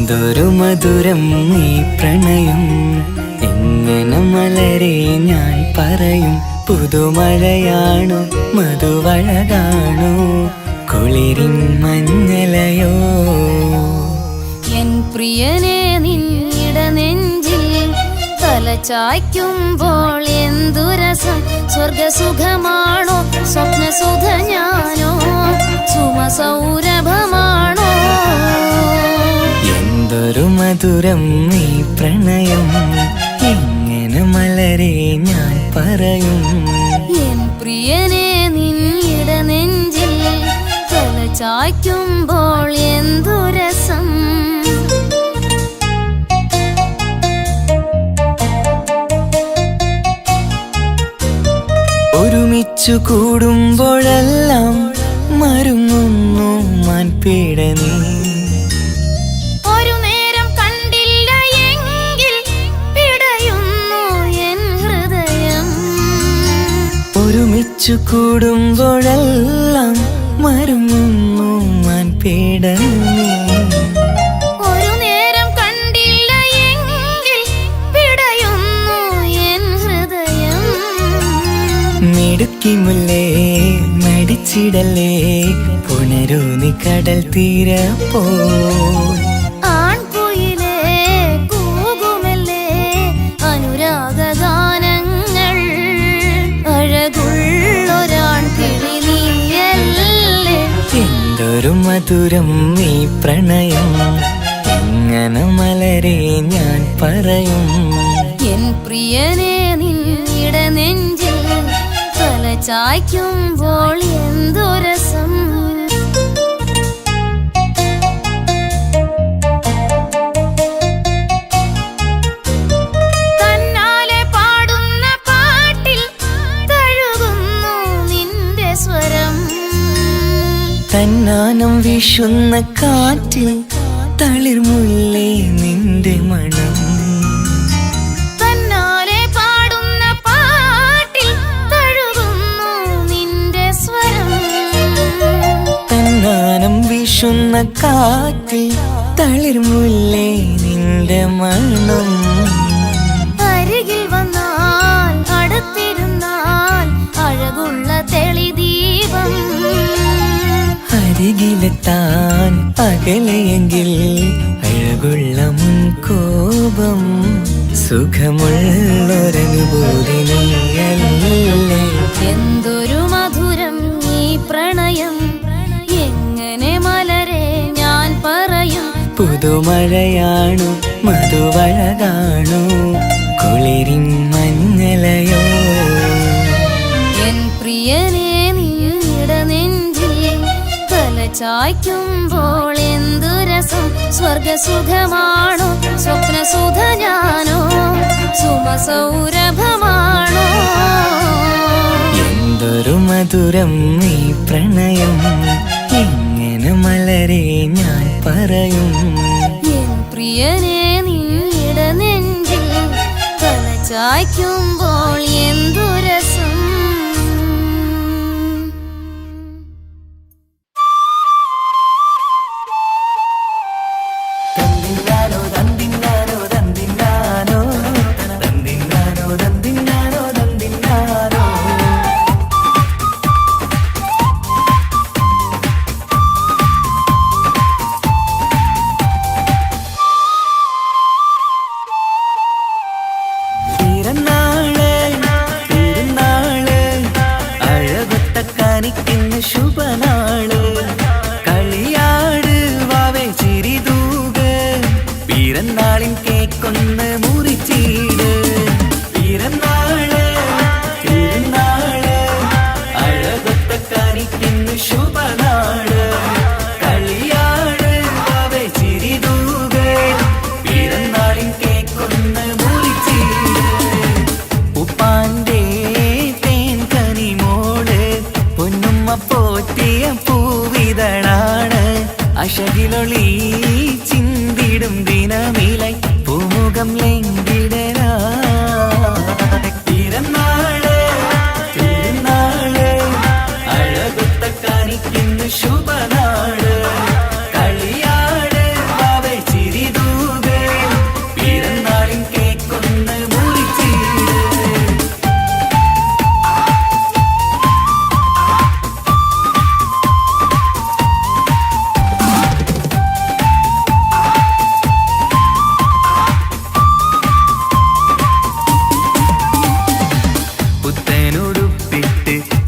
എന്തൊരു മധുരം ഈ പ്രണയം, എങ്ങനെ മലരെ ഞാൻ പറയും. പുതുമഴയാണോ മധുവഴകാണോ കുളിരിൻ മഞ്ഞലയോ. എൻ പ്രിയനെ നിന്നിട നെഞ്ചിൽ തലചായ്ക്കുമ്പോൾ എന്തു രസം. സ്വർഗസുഖമാണോ സ്വപ്നസുധ ഞാനോ സുമസൗരഭമാണോ. എന്തൊരു മധുരം ഈ പ്രണയം, എങ്ങനെ മലരെ ഞാൻ പറയും. എൻ പ്രിയനെ നിന്നിട നെഞ്ചിൽ തലചായ്ക്കുമ്പോൾ എന്തു രസം. ഒരുമിച്ചു കൂടുമ്പോഴെല്ലാം മരുങ്ങുന്നു മാൻപീട നീ. ഒരു നേരം കണ്ടില്ല എങ്കിൽ പിടയുന്നു എൻ ഹൃദയം. ഒരുമിച്ചു കൂടുമ്പോഴെല്ലാം മരുങ്ങുന്നു മാൻപീട നീ. ഒരു നേരം കണ്ടില്ല എങ്കിൽ പിടയുന്നു എൻ ഹൃദയം. മിടുക്കി മുല്ലേ മടിച്ചിടലേ, പുണരൂ നീ കടൽ തീരപ്പോ. ആൺകുയിലേ കൂകുമല്ലേ അനുരാഗഗാനങ്ങൾ. അഴകുള്ളൊരാൺ കിളി നീയല്ലേ. എന്തൊരു മധുരം ഈ പ്രണയം, എങ്ങനെ മലരെ ഞാൻ പറയും. എൻ പ്രിയനെ നിന്നിട നെഞ്ചിൽ തലചായ്ക്കുമ്പോൾ എന്തു രസം. തന്നാലെ പാടുന്ന പാട്ടിൽ തഴുകുന്നു നിന്റെ സ്വരം. തന്നാനം വീശുന്ന കാറ്റിൽ തളിർമുല്ലേ നിന്റെ മണം. തന്നാലെ പാടുന്ന പാട്ടിൽ തഴുകുന്നു നിന്റെ സ്വരം. തന്നാനം വീശുന്ന കാറ്റിൽ തളിർമുല്ലേ നിന്റെ മണം. അരികിൽ വന്നാൽ അടുത്തിരുന്നാൽ അഴകുള്ള തെളിദീപം. അരികിലെത്താൻ അകലെയെങ്കിൽ അഴകുള്ള കോപം. സുഖമുള്ളൊരനുഭൂതി നീയല്ലേ. എന്തൊരു മധുരം ഈ പ്രണയം, എങ്ങനെ മലരെ ഞാൻ പറയും. പുതുമഴയാണോ മധുവഴകാണോ കുളിരിൻ മഞ്ഞലയോ. എൻ പ്രിയനെ നിന്നിട നെഞ്ചിൽ തലചായ്ക്കുമ്പോൾ എന്തു രസം. സ്വർഗസുഖമാണോ സ്വപ്നസുധ ഞാനോ സുമസൗരഭമാണോ. എന്തൊരു മധുരം ഈ പ്രണയം, എങ്ങനെ മലരെ ഞാൻ പറയും. എൻ പ്രിയനെ നിന്നിട നെഞ്ചിൽ തലചായ്ക്കുമ്പോൾ എന്തു രസം. തന്തിന്നാനോ തന്തിന്നാനോ തന്തിന്നാനോ തന്തിന്നാനോ തന്തിന്നാനോ തന്തിന്നാനോ. തിരുനാള് തിരുനാള്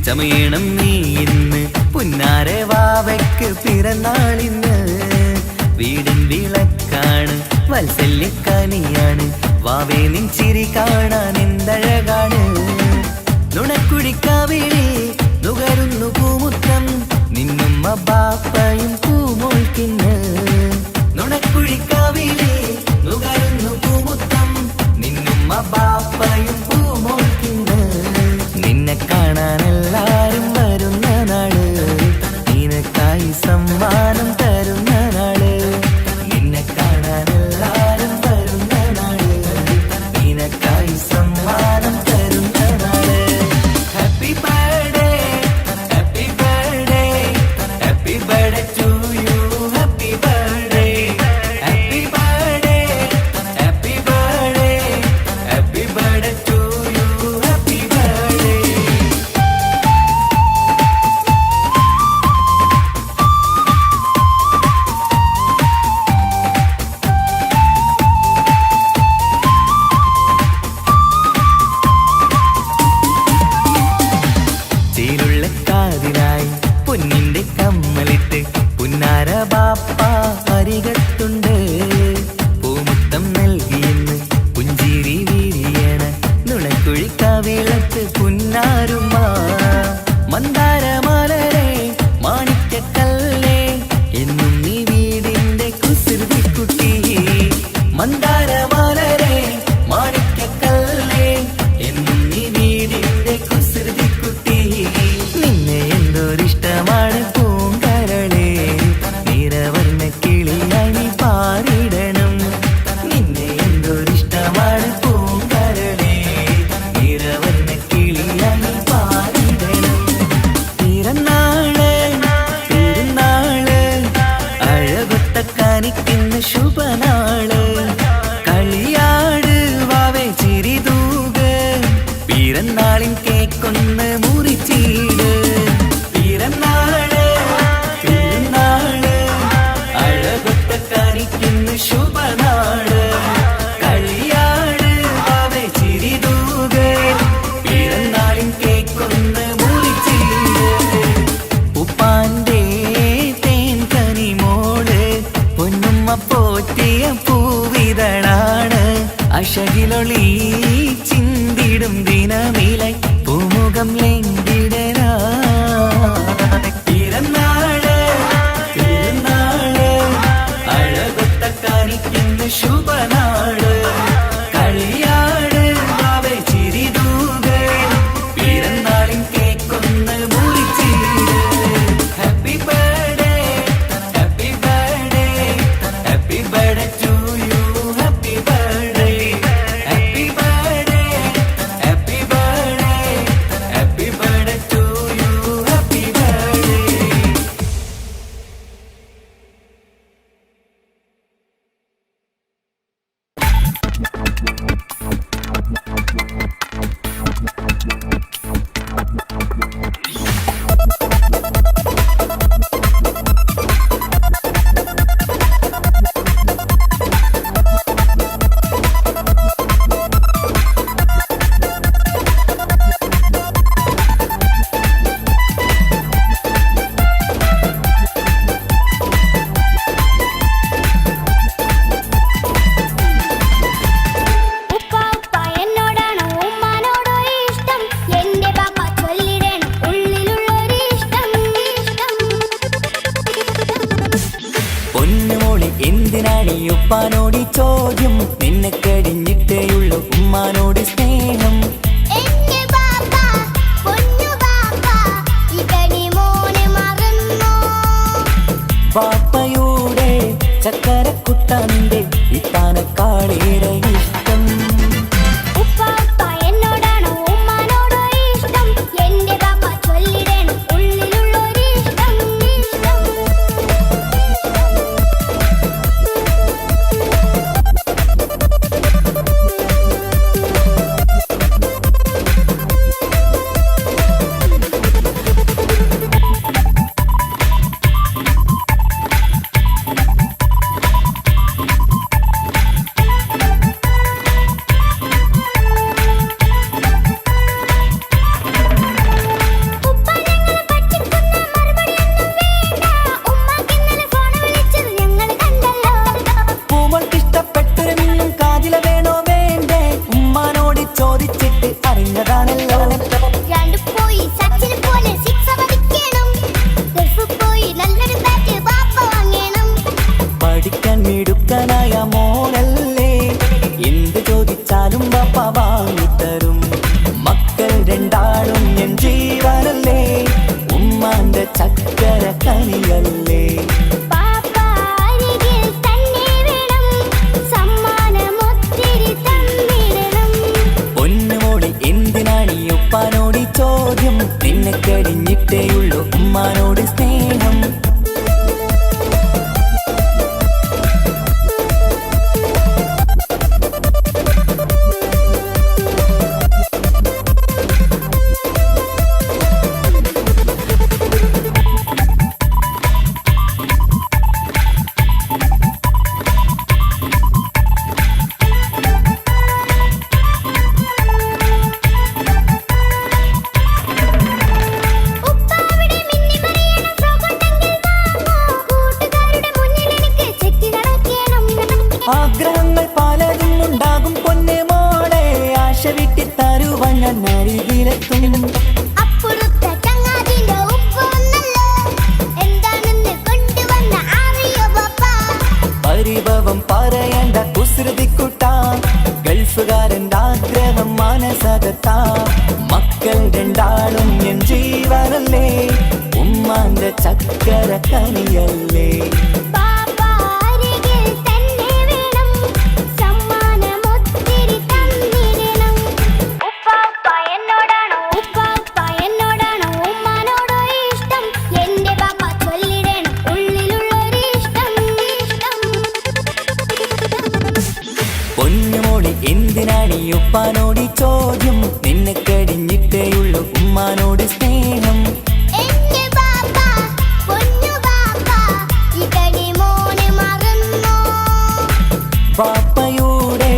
ചമയണം നീ ഇന്ന് പുന്നാര വാവയ്ക്ക് പിറന്നാളിന്ന്. വീടിൻ വിളക്കാണ് വത്സല്യക്കനിയാണ് വാവേ നിൻ ചിരി കാണാൻ എന്തഴകാണ്. നുണക്കുഴിക്കാവിളി നുകരുന്നു പൂമുത്തം നിന്നുമ്മ ബാപ്പയും പൂമോൾക്കിന്ന്. നുണക്കുഴിക്കാവിളി നുകരുന്നു പൂമുത്തം നിന്നുമ്മ ബാപ്പയും പൂമോൾക്കിന്ന്. നിന്നെ കാണാൻ എല്ലാരും വരുന്ന നാള് നിനക്കായി സമ്മാനം തരുന്ന നാള്. നിന്നെ കാണാൻ എല്ലാരും വരുന്ന നാള് നിനക്കായി സമ്മാനം തരുന്ന നാള്. Happy birthday happy birthday happy birthday to you. Happy birthday happy birthday happy birthday happy birthday to you. Happy birthday. ചേലുള്ള കാതിനായി പൊന്നിന്റെ കമ്മലിട്ട് പുന്നാര ബാപ്പ അരികത്തുണ്ട്. പൂമുത്തം നൽകിയെന്ന് പുഞ്ചിരി വീരിയണ നുണക്കുഴിക്കാവിളക്ക് പുന്നാരുമ്മ. മന്ദാരമലരെ മാണിക്കക്കല്ലേ എന്നും നീ വീടിന്റെ കുസൃതിക്കുട്ടി. മന്ദാരമലരെ മാണിക്കക്കല്ലേ എന്നും നീ വീടിന്റെ കുസൃതിക്കുട്ടി. നിന്നെ എന്തൊരിഷ്ടമാണ് പൂങ്കരളെ നിറവർണ്ണ കിളിയായി പാറിടണം. നിന്നെ എന്തൊരിഷ്ടമാണ് പൂങ്കരളെ നിറവർണ്ണ കിളിയായി പാറിടണം. പിറന്നാള് പെരുന്നാള് അഴകൊത്ത കാനിക്കുന്ന ശുഭനാള്. കളിയാട് വാവേ ചിരിതൂക് പിറന്നാളിൻ കേക്കൊന്ന് മുറിച്ചീട്. പിറന്നാള് പെരുന്നാള് അഴകൊത്ത കാനിക്കുന്ന ശുഭനാള്. കളിയാട് വാവേ ചിരിതൂക് പിറന്നാളിൻ കേക്കൊന്ന് മുറിച്ചീട്. ഉപ്പാന്റെ തേൻ കനിമോള് പൊന്നുമ്മ പോറ്റിയ പൂവിതളാണ്. അശകിലൊളി ചിന്തിടും ദിനമിലായി പൂമുഖം ലംഘിടരാ. പിറന്നാള് പെരുന്നാള് അഴകൊത്ത കാണിക്കുന്ന ശുഭനാള്. കളിയാട് വാവേ ചിരിതൂക് പിറന്നാളിൻ കേക്കൊന്ന് മുറിച്ചീട്. Happy birthday happy birthday happy birthday to you. Happy birthday happy birthday happy birthday happy birthday to you. Happy birthday. ഉപ്പ ഉപ്പ എന്നോടാണോ ഉമ്മാനോടോ ഇഷ്ടം? എന്റെ ബാപ്പ ചൊല്ലിടണം ഉള്ളിലുള്ളൊരു ഇഷ്ടം. പൊന്നുമോളെ എന്തിനാണ് ഈ ഉപ്പാനോട് ഈ ചോദ്യം? നിന്നെ കഴിഞ്ഞിട്ടേയുള്ള ഉമ്മാനോട് സ്നേഹം. എന്റെ ബാപ്പ പൊന്നു ബാപ്പ ഇവനെ മോനെ മറന്നോ? ബാപ്പയുടെ ചക്കരക്കുട്ടന്റെ ഇത്താനക്കാളേറെ ഇഷ്ടം. ഉപ്പ ഉപ്പ എന്നോടാണോ ഉമ്മാനോടോ ഇഷ്ടം? എന്റെ ബാപ്പ ചൊല്ലിടണം ഉള്ളിലുള്ളൊരു ഇഷ്ടം. ചക്കര കനിയല്ലേ. പാപ്പ അരികിൽ തന്നെ വേണം, സമ്മാനമൊത്തിരി തന്നിടണം. പൊന്നുമോളെ എന്തിനാണ് ഈ ഉപ്പാനോട് ഈ ചോദ്യം, നിന്നെ കഴിഞ്ഞിട്ടേയുള്ളൂ ഉമ്മാനോട് സ്നേഹം. ഉപ്പാവിടെ മിന്നി മറിയണം, ഫ്രോക്കുണ്ടെങ്കിൽ വാങ്ങൂ. കൂട്ടുകാരുടെ മുന്നിൽ എനിക്ക് ചെത്തി നടക്കണം. ആഗ്രഹങ്ങൾ പലതും ഉണ്ടാകും പൊന്നെ മോളെ, ആശ വിട്ടി തരുവാൻ ഞാൻ അരികിലെത്തും. അപ്പുറത്തെ ചങ്ങാതിന്റെ ഉപ്പ് വന്നല്ലോ, എന്താണെന്ന് കൊണ്ടുവന്ന അറിയോ പാപ്പ? പരിഭവം പറയണ്ട കുസൃതിക്കുട്ടാ, ഗൾഫുകാരൻ്റെ ആഗ്രഹം മനസ്സകത്താ. മക്കൾ രണ്ടാളും എൻ ജീവനല്ലേ, ഉമ്മാന്റെ ചക്കര കനിയല്ലേ. പാപ്പ അരികിൽ തന്നെ വേണം, സമ്മാനമൊത്തിരി തന്നിടണം. ഉപ്പാപ്പ എന്നോടാണോ ഉമ്മാനോടോ ഇഷ്ടം, എന്റെ പാപ്പ ചൊല്ലിടണം ഉള്ളിലുള്ളൊരു ഇഷ്ടം. പൊന്നുമോളെ എന്തിനാണ് ഈ ഉപ്പാനോട് ഈ ചോദ്യം, നിന്നെ കഴിഞ്ഞിട്ടേയുള്ളൂ ഉമ്മാനോട് സ്നേഹം. എന്റെ പാപ്പ, പൊന്നു പാപ്പ, ഇതടി മോനെ മറന്നോ? പാപ്പയുടെ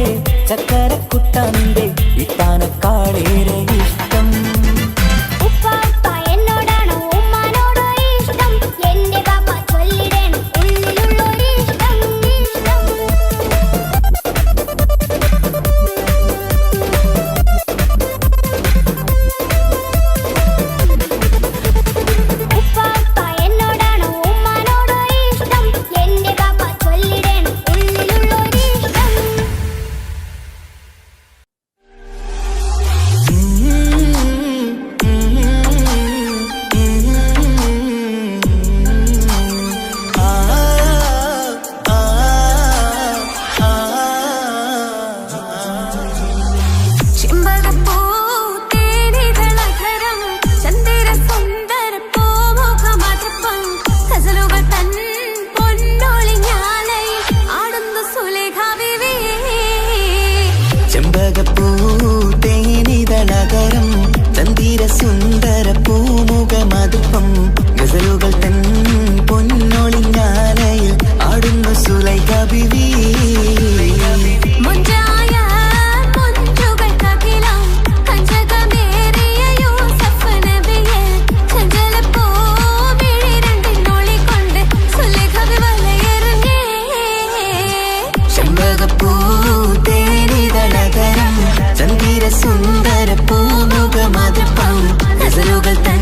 ചക്കരക്കുട്ടന്റെ ഇത്താനക്കാളേറെ ഇഷ്ടം. ഉപ്പാപ്പ എന്നോടാണോ ഉമ്മാനോടോ ഇഷ്ടം, എന്റെ പാപ്പ ചൊല്ലിടണം ഉള്ളിലുള്ളൊരു ഇഷ്ടം. ഉപ്പാപ്പ എന്നോടാണോ ഉമ്മാനോടോ ഇഷ്ടം, എന്റെ പാപ്പ ചൊല്ലിടണം ഉള്ളിലുള്ളൊരു ഇഷ്ടം. ചെമ്പകപ്പൂ തേനിതളധരം ചന്ദിര സുന്ദര പൂമുഖമധുപ്പം ഗസലുകൾ തൻ പൊന്നൊളിഞ്ഞാലയിൽ ആടുന്നു സുലേഖ ബീവി. ചെമ്പകപ്പൂ തേനിതളകരം ചന്ദിര സുന്ദര പൂമുഖ മധുപ്പം ഗസലുകൾ തൻ പൊന്നൊളിഞ്ഞാലയിൽ ആടുന്നു സുലൈഖ ബീവി. മുഞ്ചായ മുഞ്ചുകൾക്കകിലം കഞ്ചകമേറിയ യൂസഫ് നബിയെ ചഞ്ചലപ്പൂ മിഴി രണ്ടിനൊളികൊണ്ട് സുലേഖ വലയെറിഞ്ഞേ. ചെമ്പകപ്പൂ തേനിതളകരം ചന്ദിര സുന്ദര പൂമുഖ മധുപ്പം ഗസലുകൾ തൻ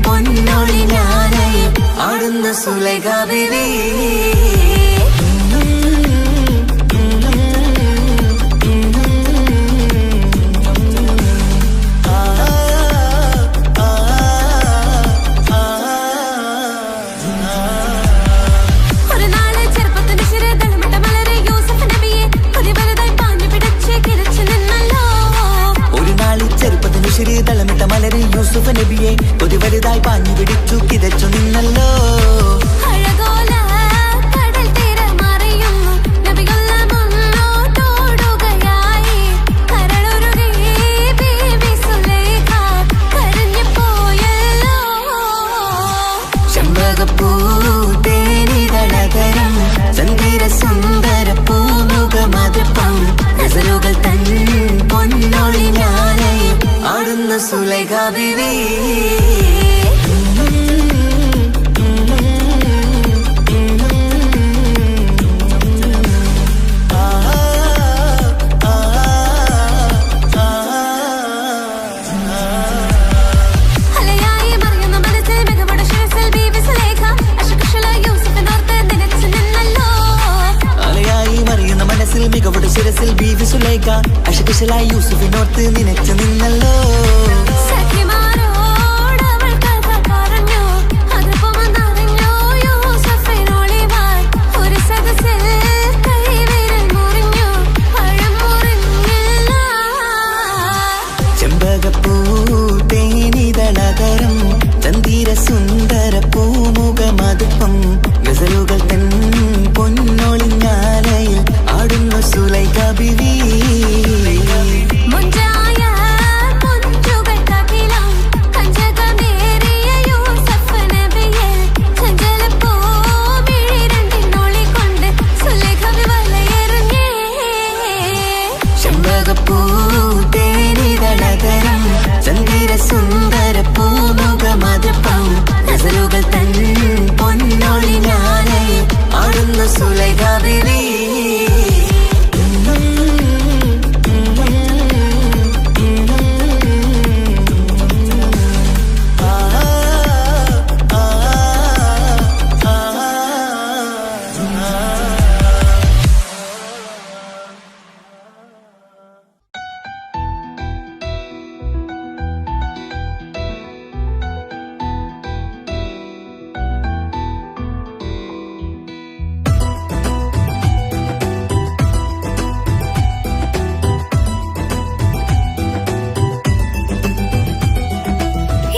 പൊന്നൊളിഞ്ഞാലയിൽ ആടുന്ന സുലൈഖ ബീവി. ഒരു നാള് ചെറുപ്പത്തിന്റെ ശിരതളമിട്ട മലരെ യൂസഫ് നബിയെ കൊതിവലുതായി പാഞ്ഞു പിടിച്ച് കിതച്ചു നിന്നല്ലോ. ഒരു നാളിൽ ചെറുപ്പത്തിന് ശരീരതളമിട്ട മലര് യൂസുഫ് നബിയെ ഒരു വലുതായി പാഞ്ഞു പിടിച്ചു കിതച്ചു നിന്നല്ലോ. അഴകോല കടൽ തീരമറിയുന്നു നബിയുള്ള മുന്നോട്ടോടുകയായി. കരളുരുകി ബീവി സുലൈഖ കരഞ്ഞു പോയല്ലോ. ചെമ്പകപ്പൂ തേനിതളകരം ചന്ദിര സുന്ദര പൂമുഖ മധുപ്പം ഗസലുകൾ തൻ പൊന്നൊളിഞ്ഞാലയിൽ ആടുന്ന സുലൈഖ ബീവി. അലയായി മറിയുന്ന മനസ്സിൽ മികവോടെ ശിരസിൽ ബീവി സുലൈഖ അശകുശല യൂസഫിനോർത്ത് നിലച്ചു നിന്നല്ലോ. അലയായി മറിയുന്ന മനസ്സിൽ മികവോടെ ശിരസിൽ ബീവി സുലൈഖ അശകുശലായി യൂസുഫിനോർത്ത് നിനച്ചു നിന്നല്ലോ. സഖിമാരോട്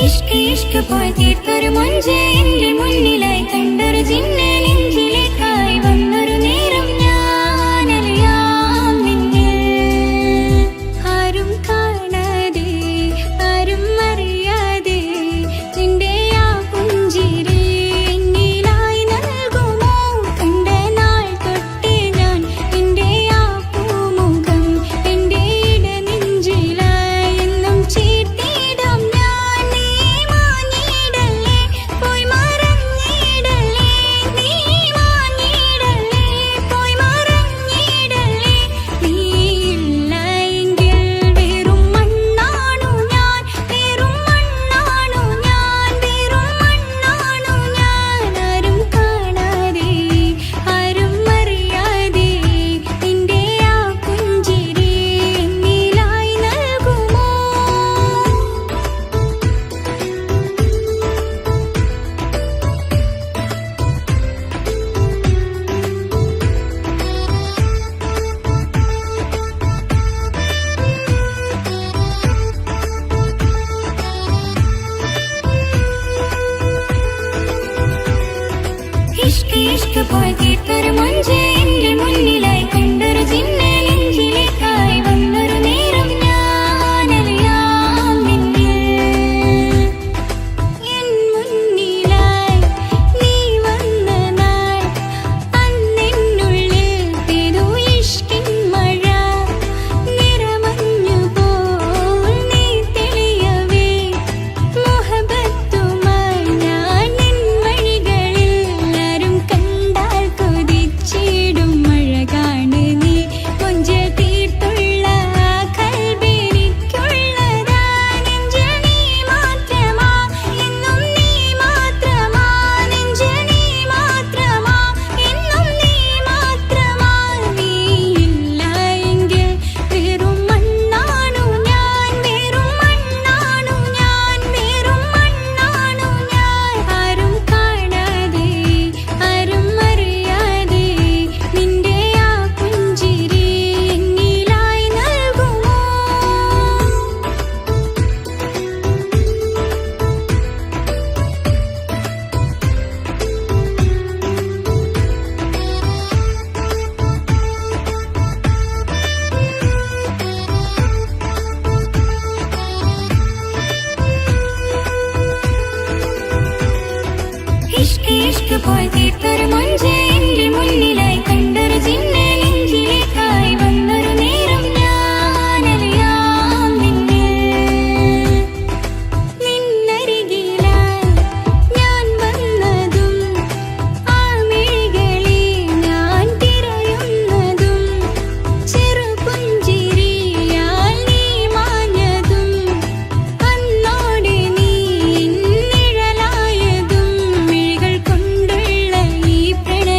ഇഷ്ക് ഇഷ്ക് പോയി തീർത്തൊരു മൊഞ്ച് എന്റെ മുന്നിലായി കണ്ടൊരു ജിന്നെ നെഞ്ചിലേക്കായി വന്നൊരു നേരം ഞാൻ അലിയാം നിന്നിൽ. ആരും കാണാതെ ആരും അറിയാതെ നിന്റെ ആ പുഞ്ചിരി എന്നിലായി നൽകുമോ? കണ്ട നാൾ തൊട്ടേ ഞാൻ നിന്റെ ആ പൂമുഖം എന്റെ ഇടനെഞ്ചിലായി എന്നും ചീർത്തിയിടും ഞാൻ. നീ മാഞ്ഞിടല്ലേ, പോയി മറഞ്ഞിടല്ലേ, നീ മാഞ്ഞിടല്ലേ, പോയി മറഞ്ഞിടല്ലേ. നീയില്ല എങ്കിൽ വെറും മണ്ണാണു ഞാൻ, വെറും മണ്ണാണു ഞാൻ, വെറും മണ്ണാണു ഞാൻ. ആരും കാണാതെ ആരും അറിയാതെ നിന്റെ ആ പുഞ്ചിരി എന്നിലായി നൽകുമോ? ഇഷ്ക് ഇഷ്ക് പോയി തീർത്തൊരു മൊഞ്ച് എന്റെ മുന്നിലായി കണ്ടൊരു ജിന്നെ നെഞ്ചിലേക്കായി വന്നൊരു നേരം ഞാൻ അലിയാം നിന്നിൽ. എൻ മുന്നിലായി നീ വന്ന നാൾ അന്നെന്നുള്ളിൽ പെയ്തു ഇഷ്കിൻ മഴ. നിറമഞ്ഞു പോൽ നീ തെളിയവേ മുഹബത്തുമായി ഞാൻ നിൻ വഴികളിൽ. ആരും കണ്ടാൽ കൊതിച്ചിടും അഴകാണ് നീ. കൊഞ്ച് തീർത്തുള്ള ആ കൽബെനിക്കുള്ളതാ. നെഞ്ചിൽ നീ മാത്രമാ, എന്നും നീ മാത്രമാ. നെഞ്ചിൽ നീ മാത്രമാ, എന്നും നീ മാത്രമാ. നീയില്ല എങ്കിൽ വെറും മണ്ണാണു ഞാൻ, വെറും മണ്ണാണു ഞാൻ, വെറും മണ്ണാണു ഞാൻ. ആരും കാണാതെ ആരും അറിയാതെ നിന്റെ ആ പുഞ്ചിരി എന്നിലായി നൽകുമോ? ഇഷ്ക് ഇഷ്ക് പോയി തീർത്തൊരു മൊഞ്ച് എന്റെ മുന്നിലായി കണ്ടൊരു ജിന്നെ നെഞ്ചിലേക്കായി വന്നൊരു നേരം ഞാൻ അലിയാം നിന്നിൽ. നിന്നരികിലായി ഞാൻ വന്നതും ആ മിഴികളിൽ ഞാൻ തിരയുന്നതും ചെറുപുഞ്ചിരിയാൽ നീ മാഞ്ഞതും അന്നോടെ നീ നിഴലായതും മിഴികൾ കൊണ്ടുള്ള ഈ പ്രണയ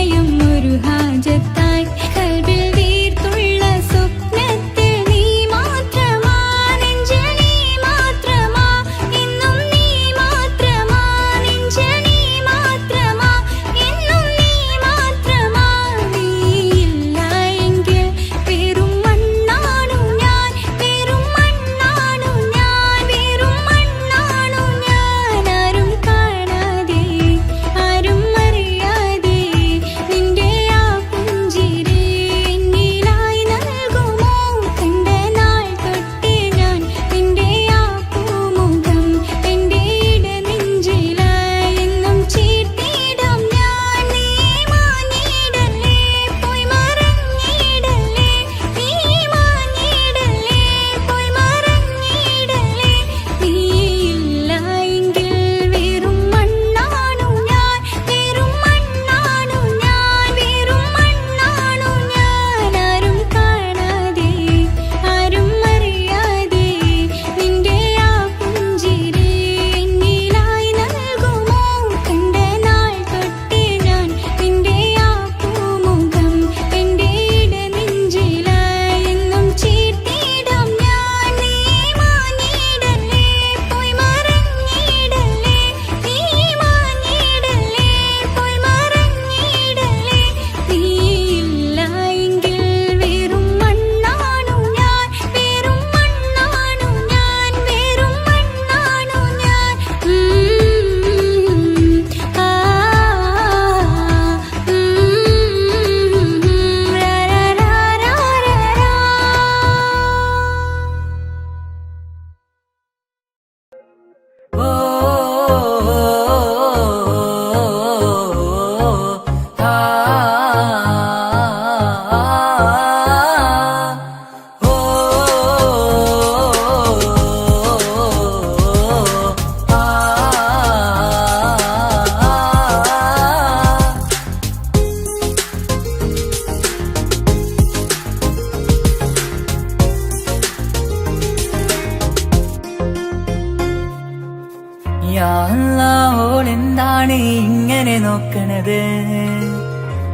യാ അല്ലാഹ് ഓളെന്താണ് ഇങ്ങനെ നോക്കണത്,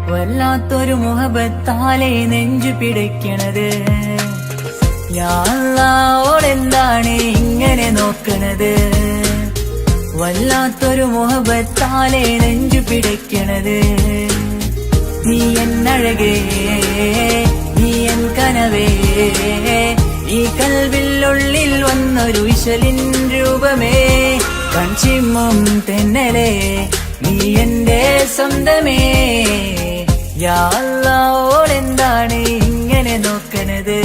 വല്ലാത്തൊരു മുഹബത്താലെ നെഞ്ചു പിടിക്കണത്. യാ അല്ലാഹ് ഓളെന്താണ് ഇങ്ങനെ നോക്കണത്, വല്ലാത്തൊരു മുഹബത്താലെ നെഞ്ചു പിടിക്കണത്. നീ എന്നഴകേ, നീ എൻ കനവേ, ഈ കൽവിനുള്ളിൽ വന്നൊരു വിശലിൻ രൂപമേ, കൺചിമ്മും തെന്നലേ, നീ എന്റെ സ്വന്തമേ. യാ അല്ലാഹ് ഓളെന്താണ് ഇങ്ങനെ നോക്കണത്,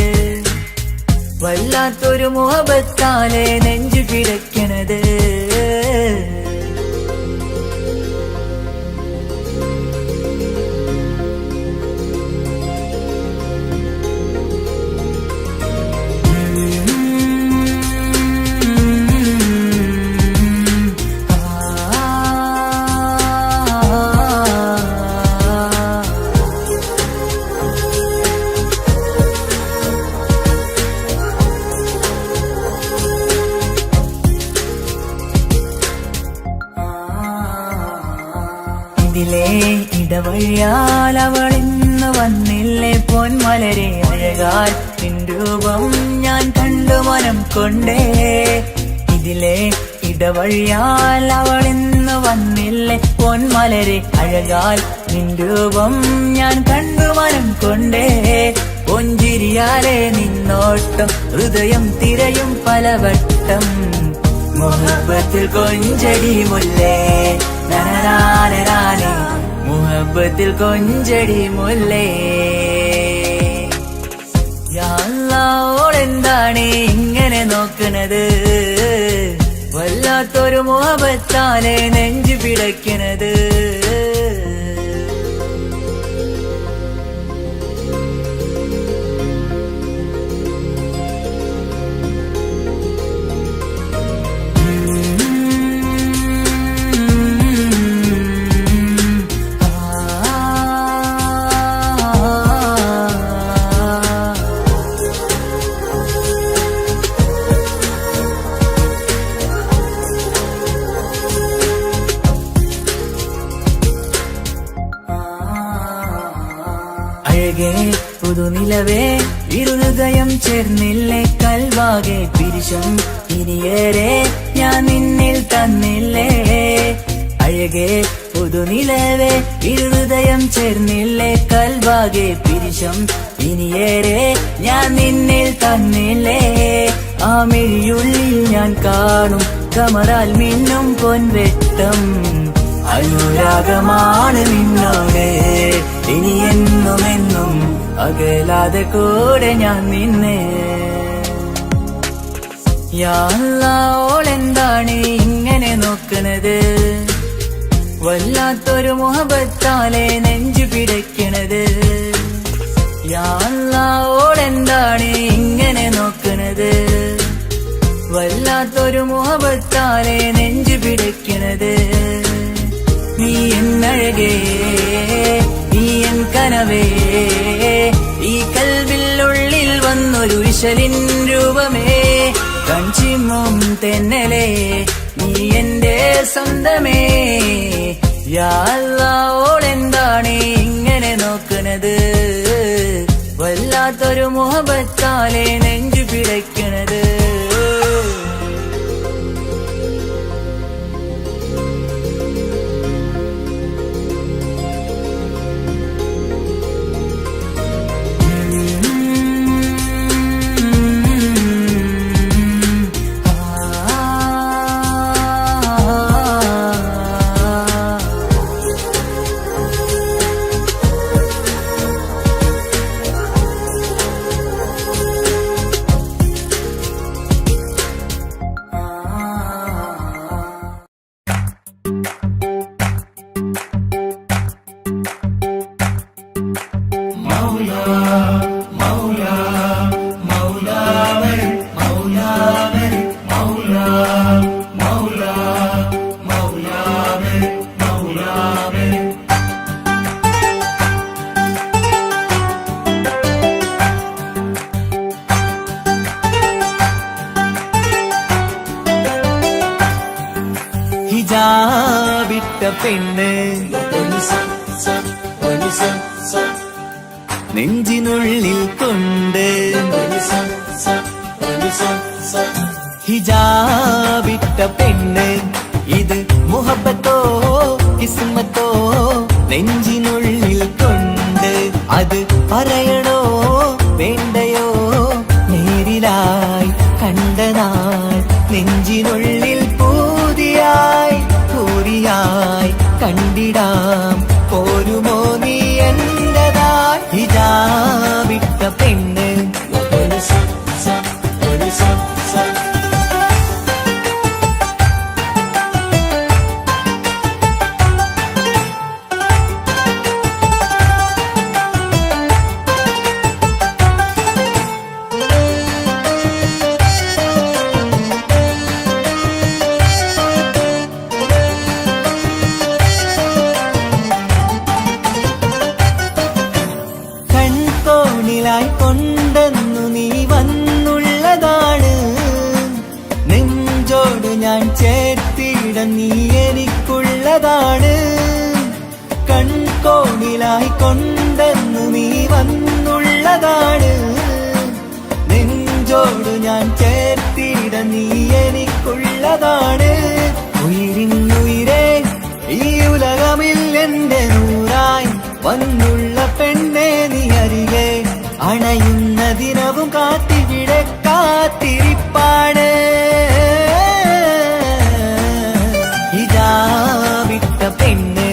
വല്ലാത്തൊരു മുഹബത്താലെ നെഞ്ചു പിടയ്ക്കണത്. ഇതിലെ ഇടവഴിയാൽ അവളിന്ന് വന്നില്ലേ പൊന്മലരെ, അഴകാൽ നിൻ രൂപം ഞാൻ കണ്ടു മനം കൊണ്ടേ. ഇതിലെ ഇടവഴിയാൽ അവളിന്ന് വന്നില്ലേ പൊന്മലരെ, അഴകാൽ നിൻ രൂപം ഞാൻ കണ്ടു മനം കൊണ്ടേ. പൊഞ്ചിരിയാലെ നിന്നോട്ടം ഹൃദയം തിരയും പലവട്ടം, മുഹബത്തിൽ കൊഞ്ചടി മുല്ലേ നനനാനനാനെ, മുഹബത്തിൽ കൊഞ്ചടി മുല്ലേ. യാ അല്ലാഹ് ഓളെന്താണ് ഇങ്ങനെ നോക്കണത്, വല്ലാത്തൊരു മുഹബത്താലെ നെഞ്ചു പിടയ്ക്കണത്. അഴകേ പുതുനിലവേ, ഇരുഹൃദയം ചേർന്നില്ലേ കൽവാകെ പിരിശം ഇനിയേറെ ഞാൻ നിന്നിൽ തന്നില്ലേ. അഴകേ പുതുനിലവേ, ഇരുഹൃദയം ചേർന്നില്ലേ കൽവാകെ പിരിശം ഇനിയേറെ ഞാൻ നിന്നിൽ തന്നില്ലേ. ആ മിഴിയുള്ളിൽ ഞാൻ കാണും കമറാൽ മിന്നും പൊൻവെട്ടം, അനുരാഗമാണ് നിന്നോട് ഇനി എന്നും എന്നും, അകലാതെ കൂടെ ഞാൻ നിന്നെ. യാ അല്ലാഹ് ഓളെന്താണ് ഇങ്ങനെ നോക്കണത്, വല്ലാത്തൊരു മുഹബത്താലെ നെഞ്ചു പിടയ്ക്കണത്. യാ അല്ലാഹ് ഓളെന്താണ് ഇങ്ങനെ നോക്കണത്, വല്ലാത്തൊരു മുഹബത്താലെ നെഞ്ചു പിടയ്ക്കണത്. നീ എന്നഴകേ, നീ എൻ കനവേ, ഈ കൽവിനുള്ളിൽ വന്നൊരു വിശലിൻ രൂപമേ, കൺചിമ്മും തെന്നലേ, നീ എന്റെ സ്വന്തമേ. യാ അല്ലാഹ് ഓളെന്താണ് ഇങ്ങനെ നോക്കണത്, വല്ലാത്തൊരു മുഹബത്താലെ നെഞ്ചു പിടയ്ക്കണത്. ഹിജാബിട്ട പെണ്ണ് നെഞ്ചിനുള്ളിൽ കൊണ്ട് ഹിജാബിട്ട പെണ്ണ് ഇത് മുഹബത്തോ കിസ്മത്തോ നെഞ്ചിനുള്ളിൽ കൊണ്ട് അത് പറയണോ വേണ്ടയോ നേരിലായി കണ്ട നാൾ നെഞ്ചിനുള്ളിൽ പൂതിയായി പൂരിയായി കണ്ടിടാം പോരുമോ നീ എന്റതായി ഹിജാബിട്ട പെണ്ണ് കൊണ്ടെന്നു നീ വന്നുള്ളതാണ് നെഞ്ചോട് ഞാൻ ചേർത്തിട നീ എനിക്കുള്ളതാണ് കൺകോണിലായി കൊണ്ടെന്നു നീ വന്നുള്ളതാണ് നെഞ്ചോട് ഞാൻ ചേർത്തിട നീ എനിക്കുള്ളതാണ് ഉയിരിന്നുയിരേ ഈ ഉലകമിൽ എന്റെ നൂറായി വന്നുള്ള പെണ്ണെ നീ അരികെ അണയുന്ന ദിനവും കാത്തിവിടെ കാത്തിരിപ്പാണ് ഹിജാബിട്ട പെണ്ണ്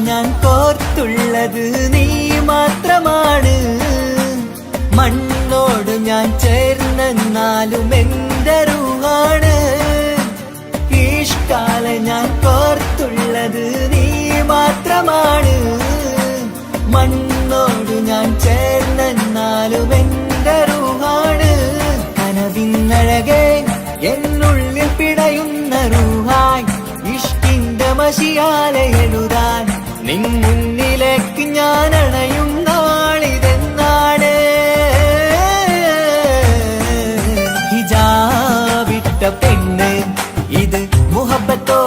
ഞാൻ കോർത്തുള്ളത് നീ മാത്രമാണ് മണ്ണോട് ഞാൻ ചേർന്നെന്നാലും എന്റെ റൂഹാണ് ഈഷ്കാല ഞാൻ കോർത്തുള്ളത് നീ മാത്രമാണ് മണ്ണോട് ഞാൻ ചേർന്നെന്നാലും എന്റെ റൂഹാണ് കനവിന്നഴകെ എന്നുള്ളിൽ പിടയുന്ന റൂഹായി ഇഷ്കിന്റെ മഷിയാലെ എഴുതാൻ നിൻ മുന്നിലേക്ക് ഞാൻ അണയും നാളിതെന്നാണ് ഹിജാബിട്ട പെണ്ണ് ഇത് മുഹബത്തോ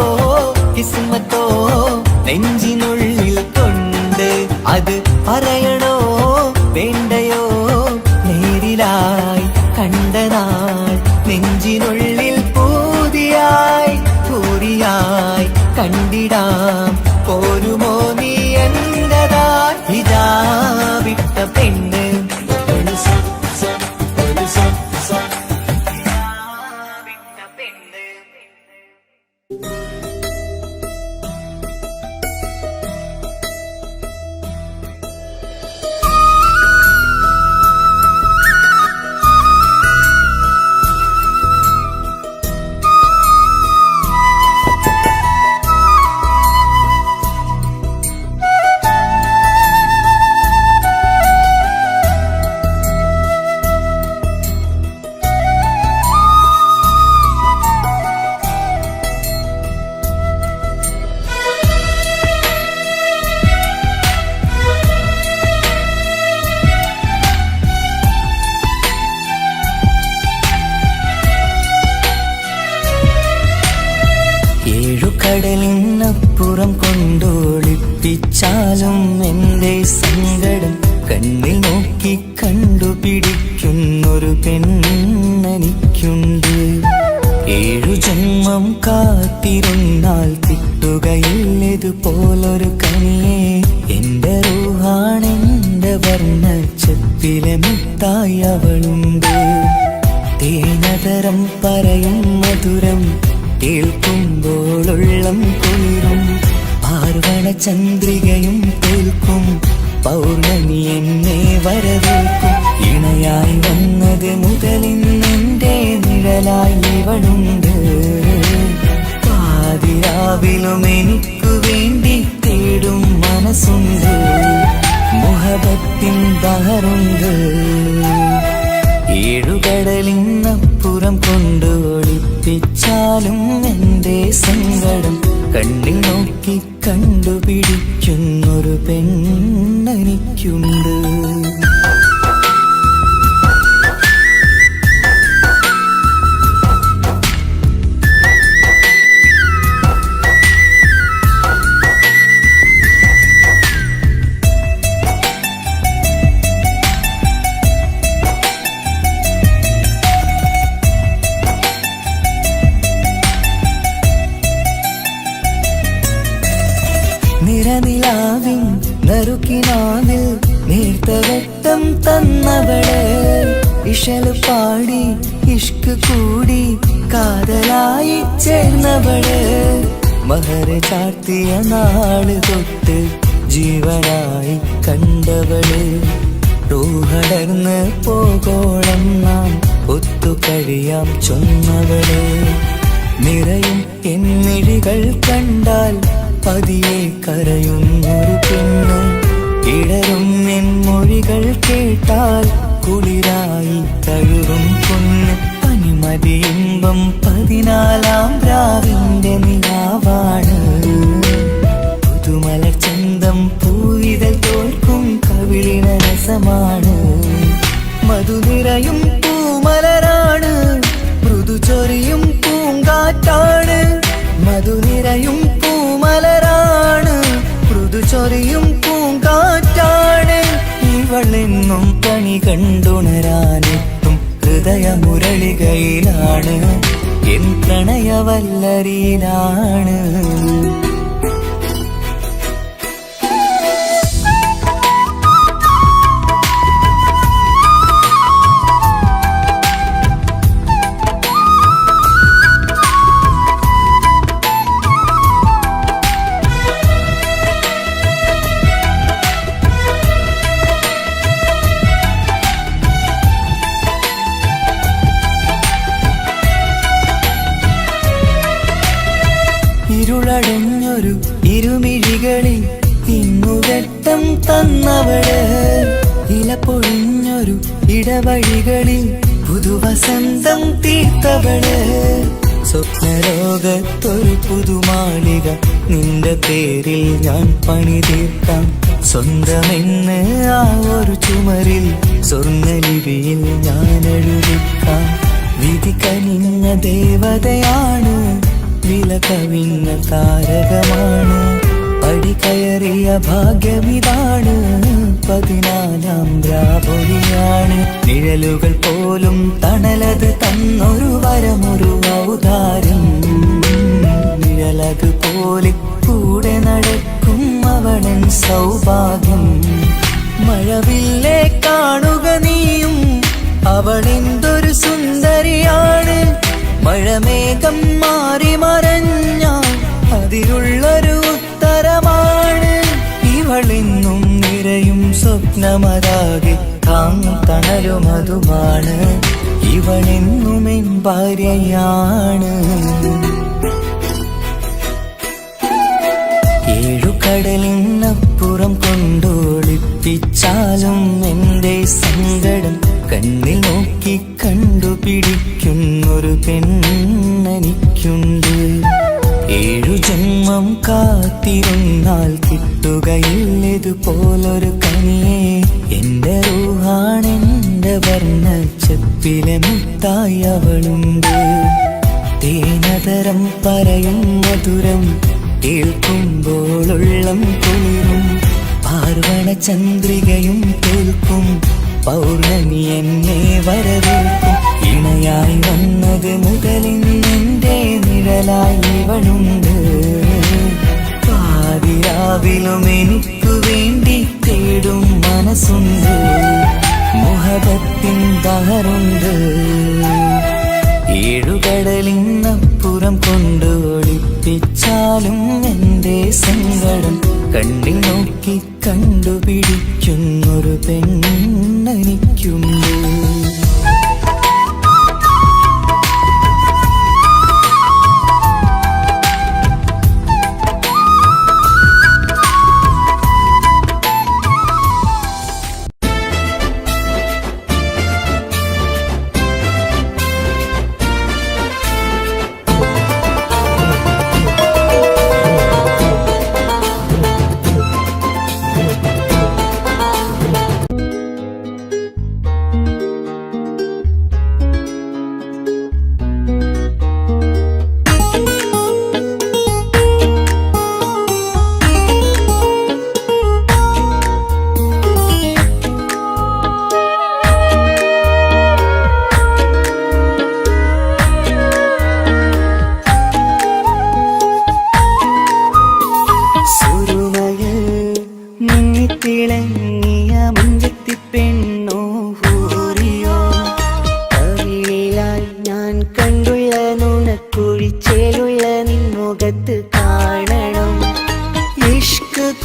കിസ്മത്തോ നെഞ്ചിനുള്ളിൽ കൊണ്ട് അത് പറയണോ വേണ്ടയോ നേരിലായി കണ്ട നാൾ നെഞ്ചിനുള്ളിൽ പൂതിയായി പൂരിയായി കണ്ടിടാം പോരുമോ നീ എന്റതായി ഹിജാബിട്ട പെണ്ണ് കടലിനപ്പുറം കൊണ്ടോളിപ്പിച്ചാലും എന്റെ സങ്കടം കണ്ണിൽ നോക്കി കണ്ടുപിടിക്കുന്നൊരു പെണ്ണെനിക്കുണ്ട് 7 ജന്മം കാത്തിരുന്നാൽ കിട്ടുകയില്ലതുപോലൊരു കനിയെ എന്റെ റൂഹാണെന്റെ വർണ്ണച്ചപ്പിലെ മുത്തായി അവളുണ്ട് തേനതരം പറയും മധുരം കേൾക്കുമ്പോളുള്ളം കുളിരും പാർവണ ചന്ദ്രികയും തോൽക്കും പൗർണമി എന്നെ വരവേൽക്കും ഇണയായി വന്നത് മുതലിന്നെന്റെ നിഴലായി ഇവളുണ്ട് പാതിരാവിലും എനിക്കു വേണ്ടി തേടും മനസ്സുണ്ട്, മുഹബത്തിൻ ബഹറുണ്ട്. ഏഴുകടലിനപ്പുറം കൊണ്ട് ഒളിപ്പിച്ചാലും എൻ്റെ സങ്കടം കണ്ണിൽ നോക്കി കണ്ടുപിടിക്കുന്നൊരു പെണ്ണെനിക്കുണ്ട്. നിറനിലാവിൻ നറുക്കിനാവിൽ നേർത്തവട്ടം തന്നവള്, ഇശല് പാടി ഇഷ്ക് കൂടി കാതലായി ചേർന്നവള്, മഹർ ചാർത്തിയ നാള് തൊട്ട് ജീവനായി കണ്ടവള്, റൂഹടർന്ന് പോകോളം നാം ഒത്തുകഴിയാം ചൊന്നവള്. നിറയും എന്നിഴികൾ കണ്ടാൽ പതിയെ കരയുന്നൊരു പെണ്ണ്, ഇടറും എൻ മൊഴികൾ കേട്ടാൽ കുളിരായി തഴുകും പൊന്ന്. പനിമതിയിമ്പം 14-ാം രാവിന്റെ നിലാവാണ്, പുതുമലർ ചന്തം പൂവിതൽ തോൽക്കും കവിളിന രസമാണ്. മധുനിറയും പൂമലരാണ്, മൃദു ചൊരിയും പൂങ്കാറ്റാണ്. മധുനിറയും പൂമലരാണ്, മൃദു ചൊരിയും പൂങ്കാറ്റാണ്. ഇവളെന്നും കണി കണ്ടുണരാനെത്തും ഹൃദയമുരളികയിലാണ്, എൻ പ്രണയവല്ലരിയിലാണ്. ഇരുളടഞ്ഞൊരു ഇരുമിഴികളിൽ ഇന്നുവെട്ടം തന്നവള്, ഇല പൊഴിഞ്ഞൊരു ഇടവഴികളിൽ പുതുവസന്തം തീർത്തവള്, സ്വപ്നലോകത്തൊരു പുതുമാളിക നിന്റെ പേരിൽ ഞാൻ പണി തീർക്കാം. സ്വന്തമെന്ന് ആ ഒരു ചുമരിൽ സ്വർണ്ണലിപിയിൽ ഞാൻ എഴുതിക്കാം. വിധി കനിഞ്ഞ ദേവതയാണ്, വില കവിഞ്ഞ താരകമാണ്, പടി കയറിയ ഭാഗ്യമിതാണ്, 14-ാം രാപൊലിയാണ്. നിഴലുകൾ പോലും തണലത് തന്നൊരു വരമൊരു ഔദാര്യം, നിഴലത് പോലെ കൂടെ നടക്കും അവളൻ സൗഭാഗ്യം. മഴവില്ലേ കാണുക നീയും, അവളെന്തൊരു സുന്ദരിയാണ്. മഴമേഘം മാറി മറഞ്ഞാൽ അതിലുള്ളൊരു ഉത്തരമാണ്. ഇവളെന്നും നിറയും സ്വപ്നമതാകെ താങ്ങും തണലുമതുമാണ്. ഇവളെന്നും എൻ ഭാര്യയാണ്. ഏഴുകടലിനപ്പുറം കൊണ്ടോളിപ്പിച്ചാലും എൻ്റെ സങ്കടം കണ്ണിൽ നോക്കി കണ്ടുപിടിക്കുന്നൊരു പെണ്ണെനിക്കുണ്ട്. 7 ജന്മം കാത്തിരുന്നാൽ കിട്ടുകയില്ലതുപോലൊരു കനിയെ, എൻ്റെ റൂഹാണെൻ്റെ വർണ്ണച്ചപ്പിലെ മുത്തായി അവളുണ്ട്. തേനതരം പറയും മധുരം കേൾക്കുമ്പോളുള്ളം കുളിരും, പാർവണ ചന്ദ്രികയും തോൽക്കും പൗർണമി എന്നെ വരവേൽക്കും. ഇണയായി വന്നത് മുതലിന്നെൻ്റെ നിഴലായി ഇവളുണ്ട്. പാതിരാവിലും എനിക്കു വേണ്ടി തേടും മനസ്സുണ്ട്, മുഹബത്തിൻ ബഹറുണ്ട്. ഏഴുകടലിനപ്പുറം കൊണ്ട് ഒളിപ്പിച്ചാലും എൻ്റെ സങ്കടം കണ്ണിൽ നോക്കി കണ്ടുപിടിക്കുന്നൊരു പെണ്ണെനിക്കുണ്ട്.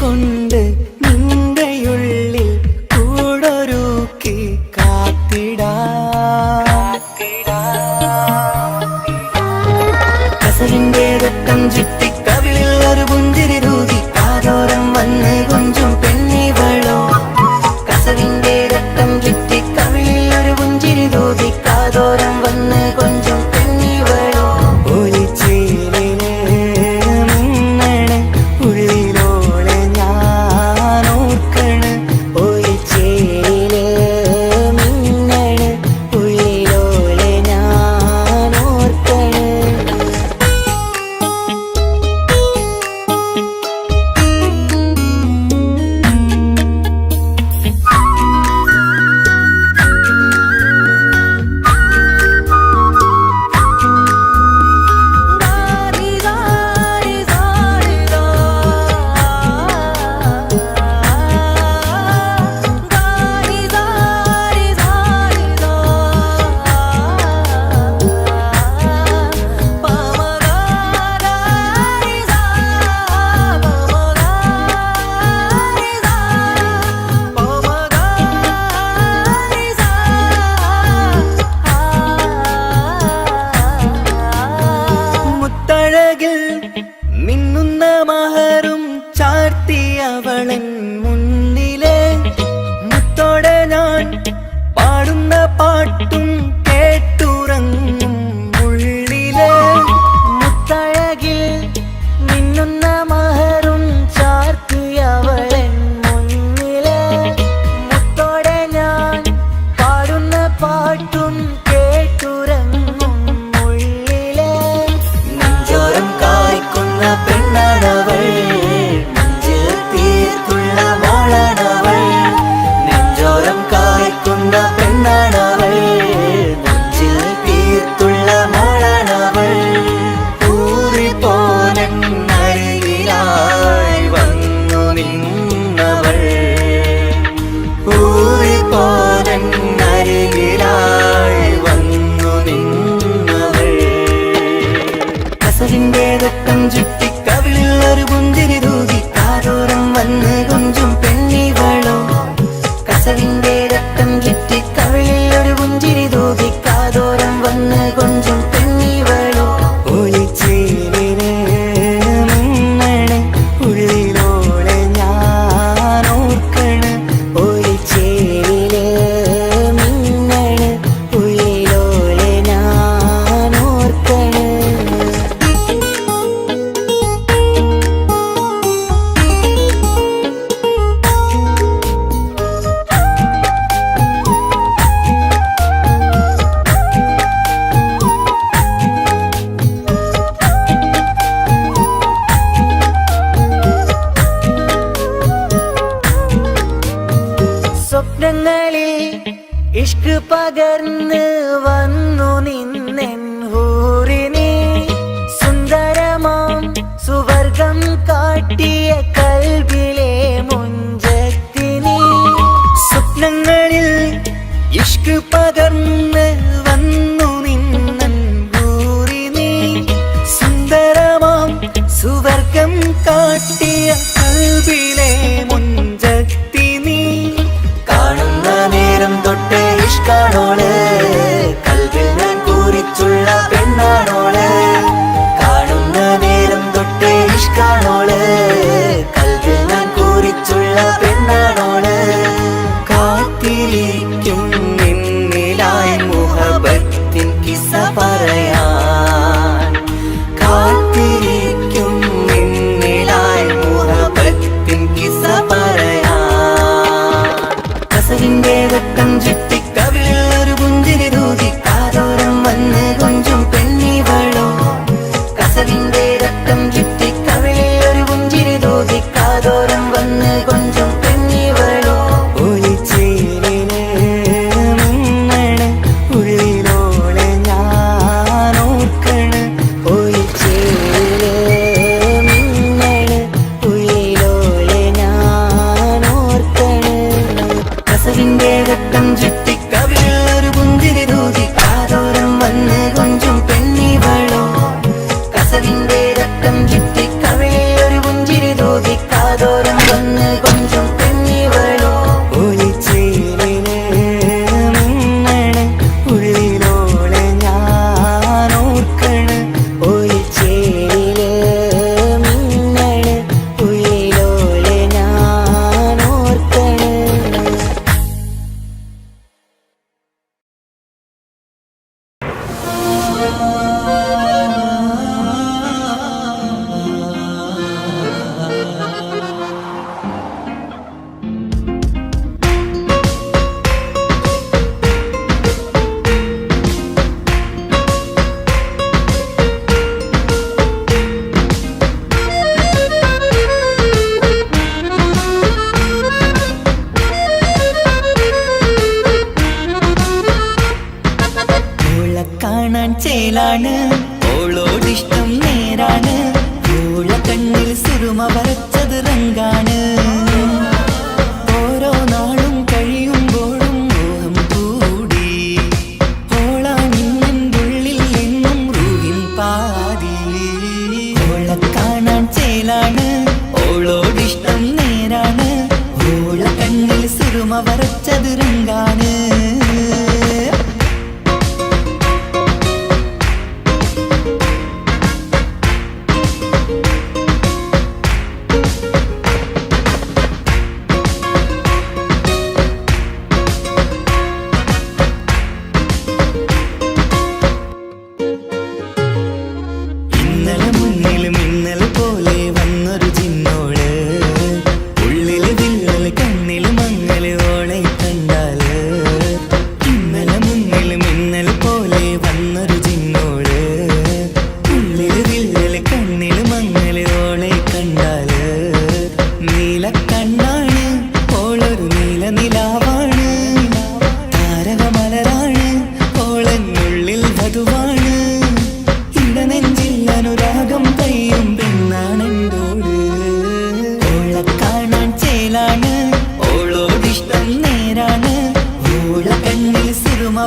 കൊണ്ട് നിന്റെയുള്ളിൽ കൂടൊരുക്കി കസവിന്റെ രക്തം ചുറ്റി കവിളിൽ ഒരു പുഞ്ചിരി തൂകി കാതോരം വന്ന് കൊഞ്ചും പെണ്ണിവളോ കസവിന്റെ രക്തം ചുറ്റി കവിളിൽ ഒരു പുഞ്ചിരി തൂകി കാതോരം വന്ന് കൊഞ്ചും പെണ്ണിവളോ ഒലിച്ചേലിന് മിന്നണ് ഉള്ളിലോളെ ഞാൻ ഓർക്കണ് ഒലിച്ചേലിന് മിന്നണ് ഉള്ളിലോളെ ഞാൻ ഓർക്കണ് മുത്തഴകിൽ മിന്നുന്ന മഹറും ചാർത്തിയവളൻ മുന്നിലെ മുത്തോടെ ഞാൻ പാടുന്ന പാട്ടും കേട്ടുറങ്ങും ഉള്ളിലെ മുത്തഴകിൽ മിന്നുന്ന മഹറും ചാർത്തിയവളൻ മുന്നിലെ മുത്തോടെ ഞാൻ പാടുന്ന പാട്ടും കേട്ടുറങ്ങും ഉള്ളിലെ നെഞ്ചോരം കായ്ക്കുന്ന പെണ്ണാണവൾ നെഞ്ചിൽ തീർത്തുള്ള മോളാണവൾ നെഞ്ചോരം കായ്ക്കുന്ന പെണ്ണാണവൾ നെഞ്ചിൽ തീർത്തുള്ള മോളാണവൾ ഊറിപ്പോലരികിലായി വന്നു നിന്നവൾ ഊറിപ്പോലരികിലായി വന്നു നിന്നവൾ കസവിന്റെ രക്തം ചുറ്റി കവിളിൽ ഒരു പുഞ്ചിരി തൂകി കാതോരം വന്ന് കൊഞ്ചും പെണ്ണിവളോ കസവിന്റെ രക്തം ചുറ്റി കവിളിൽ ഒരു പുഞ്ചിരി തൂകി കാതോരം വന്ന് കൊഞ്ചും പെണ്ണിവളോ ഒലിച്ചേലിന് മിന്നണ് ഉള്ളിലോളെ ഞാൻ ഓർക്കണ് ഒലിച്ചേലിന് മിന്നണ് ഉള്ളിലോളെ ഞാൻ ഓർക്കണ് സ്വപ്നങ്ങളിൽ ഇഷ്ക് പകർന്ന് വന്നു നിന്നെൻ ഹൂറിനെ സുന്ദരമാം സുവർഗം കാട്ടിയ കൽബിലെ മുഞ്ചത്തിനെ സ്വപ്നങ്ങളിൽ ഇഷ്ക് പകർന്ന് വന്നു നിന്നെൻ ഹൂറിനെ സുന്ദരമാം സുവർഗം കാട്ടിയ കൽബിലെ മുഞ്ചത്തിനെ കാണുന്ന നേരം തൊട്ട് ഇഷ്കാണോള് കൽവിൽ ഞാൻ കൂറിച്ചുള്ള പെണ്ണാണോള് കാണുന്ന നേരം തൊട്ട് ഇഷ്കാണോള് കൽവിൽ ഞാൻ കൂറിച്ചുള്ള പെണ്ണാണോള് കാത്തിരിക്കും നിന്നിലാ ചേലാണ് ഓളോടിഷ്ടം നേരാണ് ഓള കണ്ണിൽ സുറുമ വരച്ചത് റങ്കാണ് ഓരോ നാളും കഴിയുമ്പോഴും മോഹം കൂടി ഓളാണിന്നുള്ളിൽ എന്നും റൂഹിൻ പാതി ഓള കാണാൻ ചേലാണ് ഓളോടിഷ്ടം നേരാണ് ഓള കണ്ണിൽ സുറുമ വരച്ചത് റങ്കാണ്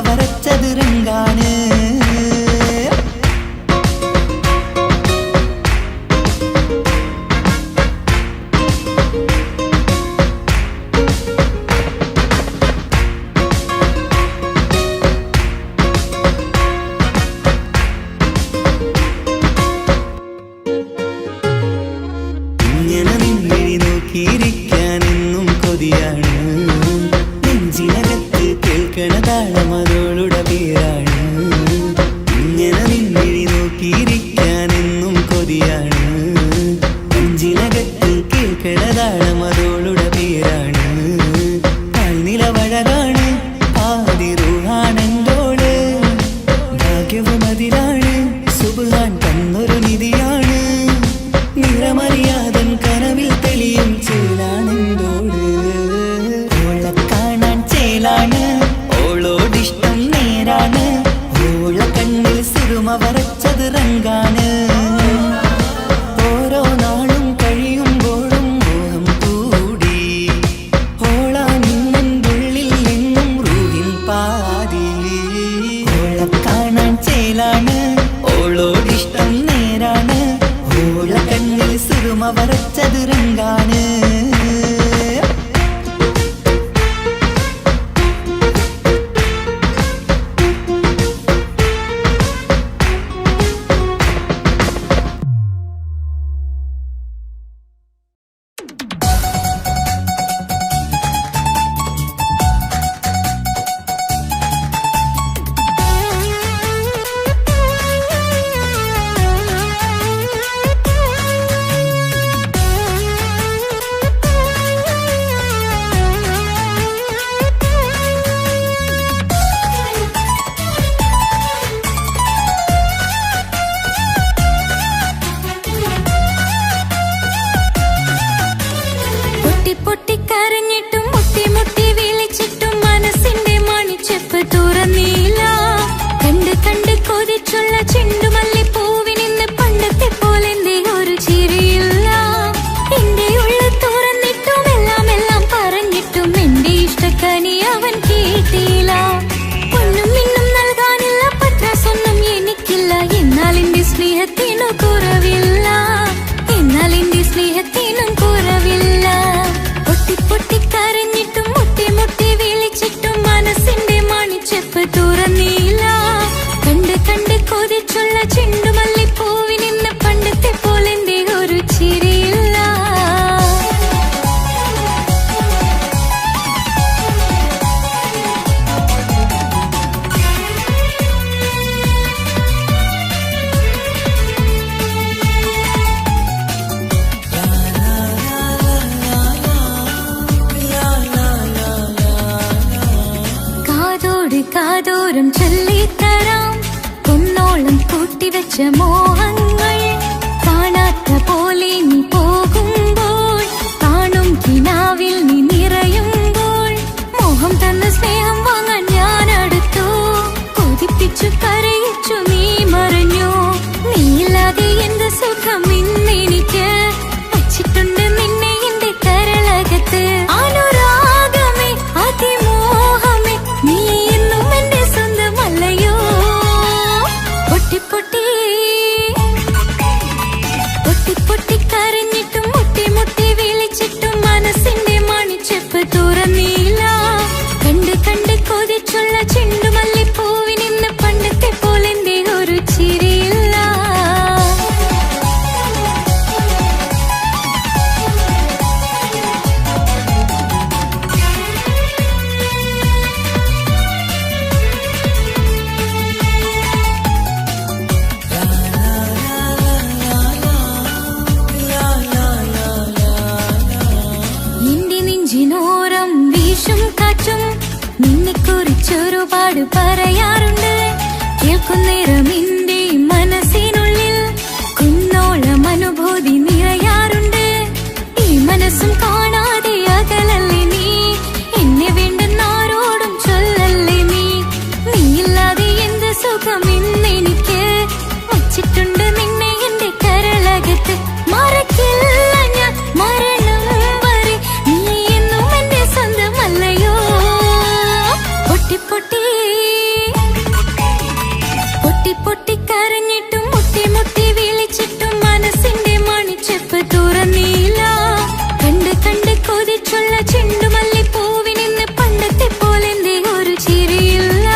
വരച്ചത് റങ്കാണ് ഇങ്ങനെ നിന്നെ നോക്കിയിരിക്കാനെന്നും കൊതിയാണ് നെഞ്ചിനകത്ത് കേൾക്കണ താളമതോളുടെ പേരാണ് ഇങ്ങനെ നിന്നെ നോക്കിയിരിക്കാനെന്നും കൊതിയാണ് നെഞ്ചിനകത്ത് കേൾക്കണ താളമതോളുടെ പേരാണ് കാൽനിലവഴകാണ് ആദിറൂഹാണെന്തോള് ഭാഗ്യവും അതിലാണ് സുബ്ഹാൻ തന്നൊരു നിധിയാണ് നിറമറിയാതൻ കനവിൽ തെളിയും ചേലാണെന്തോള് ഓള കാണാൻ ചേലാണ് ഓളോടിഷ്ടം നേരാണ് ഓള കണ്ണിൽ സുറുമ വരച്ചത് റങ്കാണ് ഓരോ നാളും കഴിയുമ്പോഴും മോഹം കൂടി ഓളാണിന്നുള്ളിൽ എന്നും റൂഹിൻ പാതി ഓള കാണാൻ ചേലാണ് ഓളോടിഷ്ടം നേരാണ് ഓള കണ്ണിൽ സുറുമ വരച്ചത് റങ്കാണ് കാതോരം ചൊല്ലിത്തരാം കുന്നോളം കൂട്ടിവെച്ച മോഹങ്ങൾ കാണാത്ത പോലെ നീ പോകുമ്പോൾ കാണും കിനാവിൽ നീ നിറയുമ്പോൾ മോഹം തന്ന സ്നേഹം വാങ്ങാൻ ഞാൻ അടുത്തു കൊതിപ്പിച്ചു കരയിച്ചു നീ മറ ചുറ്റും നിന്നെക്കുറിച്ചൊരുപാട് പറയാറുണ്ട്. കേൾക്കുന്നേരം എന്റെ മനസ്സിനുള്ളിൽ കുന്നോളം അനുഭൂതി നിറയാറുണ്ട്. ഈ മനസ്സും കാണാതെ അകലല്ലേ നീ, എന്നെ വേണ്ടെന്നാരോടും ചൊല്ലല്ലേ നീ. നീയില്ലാതെ എന്ത് സുഖം ഇന്നെനിക്ക്, വച്ചിട്ടുണ്ട് നിന്നെ എന്റെ കരളകത്ത്. മറക്കില്ല ഞാൻ മരണം വരെ, നീ എന്നും എന്റെ സ്വന്തമല്ലയോ. പൊട്ടി പൊട്ടി പൊട്ടി പൊട്ടി കരഞ്ഞിട്ടും മുട്ടി മുട്ടി വിളിച്ചിട്ടും മനസ്സിന്റെ മണിച്ചെപ്പ് തുറന്നില്ല. കണ്ട് കണ്ട് കൊതിച്ചുള്ള ചെണ്ടുമല്ലിപ്പൂവിനിന്ന് പണ്ടത്തെ പോലെ എന്റെ ഒരു ചിരിയില്ല.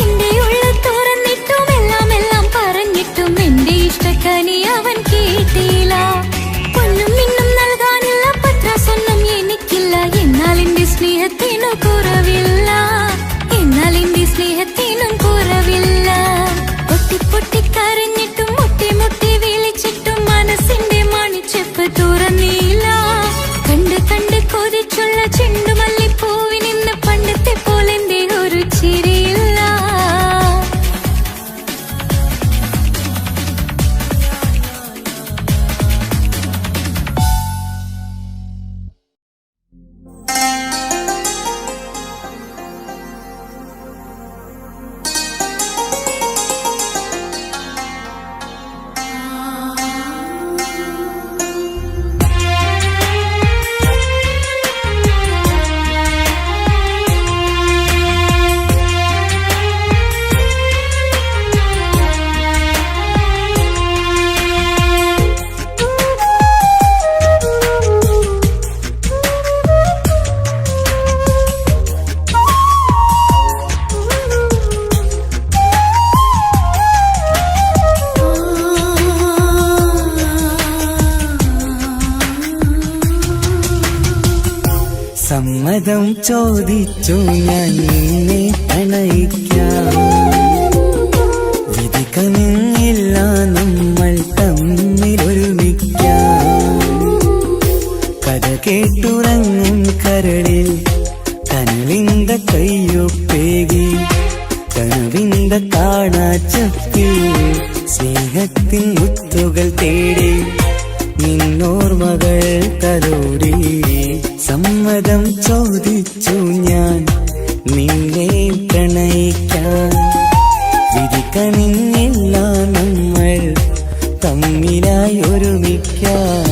എന്റെ ഉള്ളിൽ തുറന്നിട്ടും എല്ലാം എല്ലാം പറഞ്ഞിട്ടും എന്റെ ഇഷ്ടക്കനി അവൻ കേട്ടില്ല. പൊന്നും മിന്നും നൽകാനുള്ള പത്രാസൊന്നും എനിക്കില്ല. എന്നാൽ എന്റെ സ്നേഹത്തിനു കുറവില്ല, എന്നാൽ എന്റെ സ്നേഹത്തിനും കുറവില്ല. പൊട്ടി പൊട്ടി കരഞ്ഞിട്ടും മുട്ടി മുട്ടി വിളിച്ചിട്ടും മനസ്സിന്റെ മണിച്ചെപ്പ് തുറന്നില്ല. കണ്ട് കണ്ട് കൊതിച്ചുള്ള ചെണ്ടുമല്ലിപ്പൂവിനിന്ന് പണ്ടത്തെ പോലെ എന്റെ ഒരു ചിരിയില്ല. സമ്മതം ചോദിച്ചു ഞാൻ നിന്നെ പ്രണയിക്കാം. വിധിക്കമില്ല നമ്മൾ തമ്മിലൊരുമിക്കാം. കഥ കേട്ടുറങ്ങും കരളിൽ കനലിന്ത കയ്യൊപ്പേകി, കനവിന്ത കാണാച്ചപ്പിൽ സ്നേഹത്തിൻ മുത്തുകൾ തേടി നിന്നോർമകൾ തലോടി. സമ്മതം ചോദിച്ചു ഞാൻ നിന്നെ പ്രണയിക്കാൻ. വിധിക്കണില്ല നമ്മൾ തമ്മിലായി ഒരുമിക്കാം.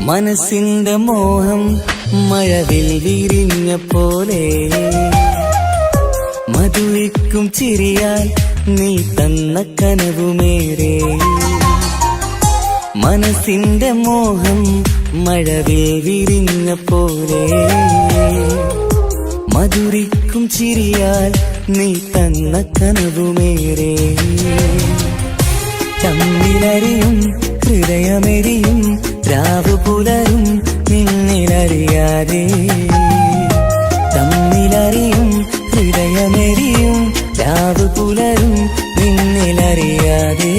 മനസ്സിന്റെ മോഹം മഴവിൽ വിരിഞ്ഞ പോലെ, മധുവിക്കും ചിരിയാൽ നീ തന്ന കനവുമേറെ. മനസ്സിന്റെ മോഹം മഴവിൽ വിരിഞ്ഞ പോലെ, മധുരിക്കും ചിരിയാൽ നീ തന്ന കനവുമേറെ. തമ്മിലറിയും ഹൃദയമെരിയും രാവു പുലരും നിന്നിലറിയാതെ. തമ്മിലറിയും ഹൃദയമെരിയും രാവു പുലരും നിന്നിലറിയാതെ.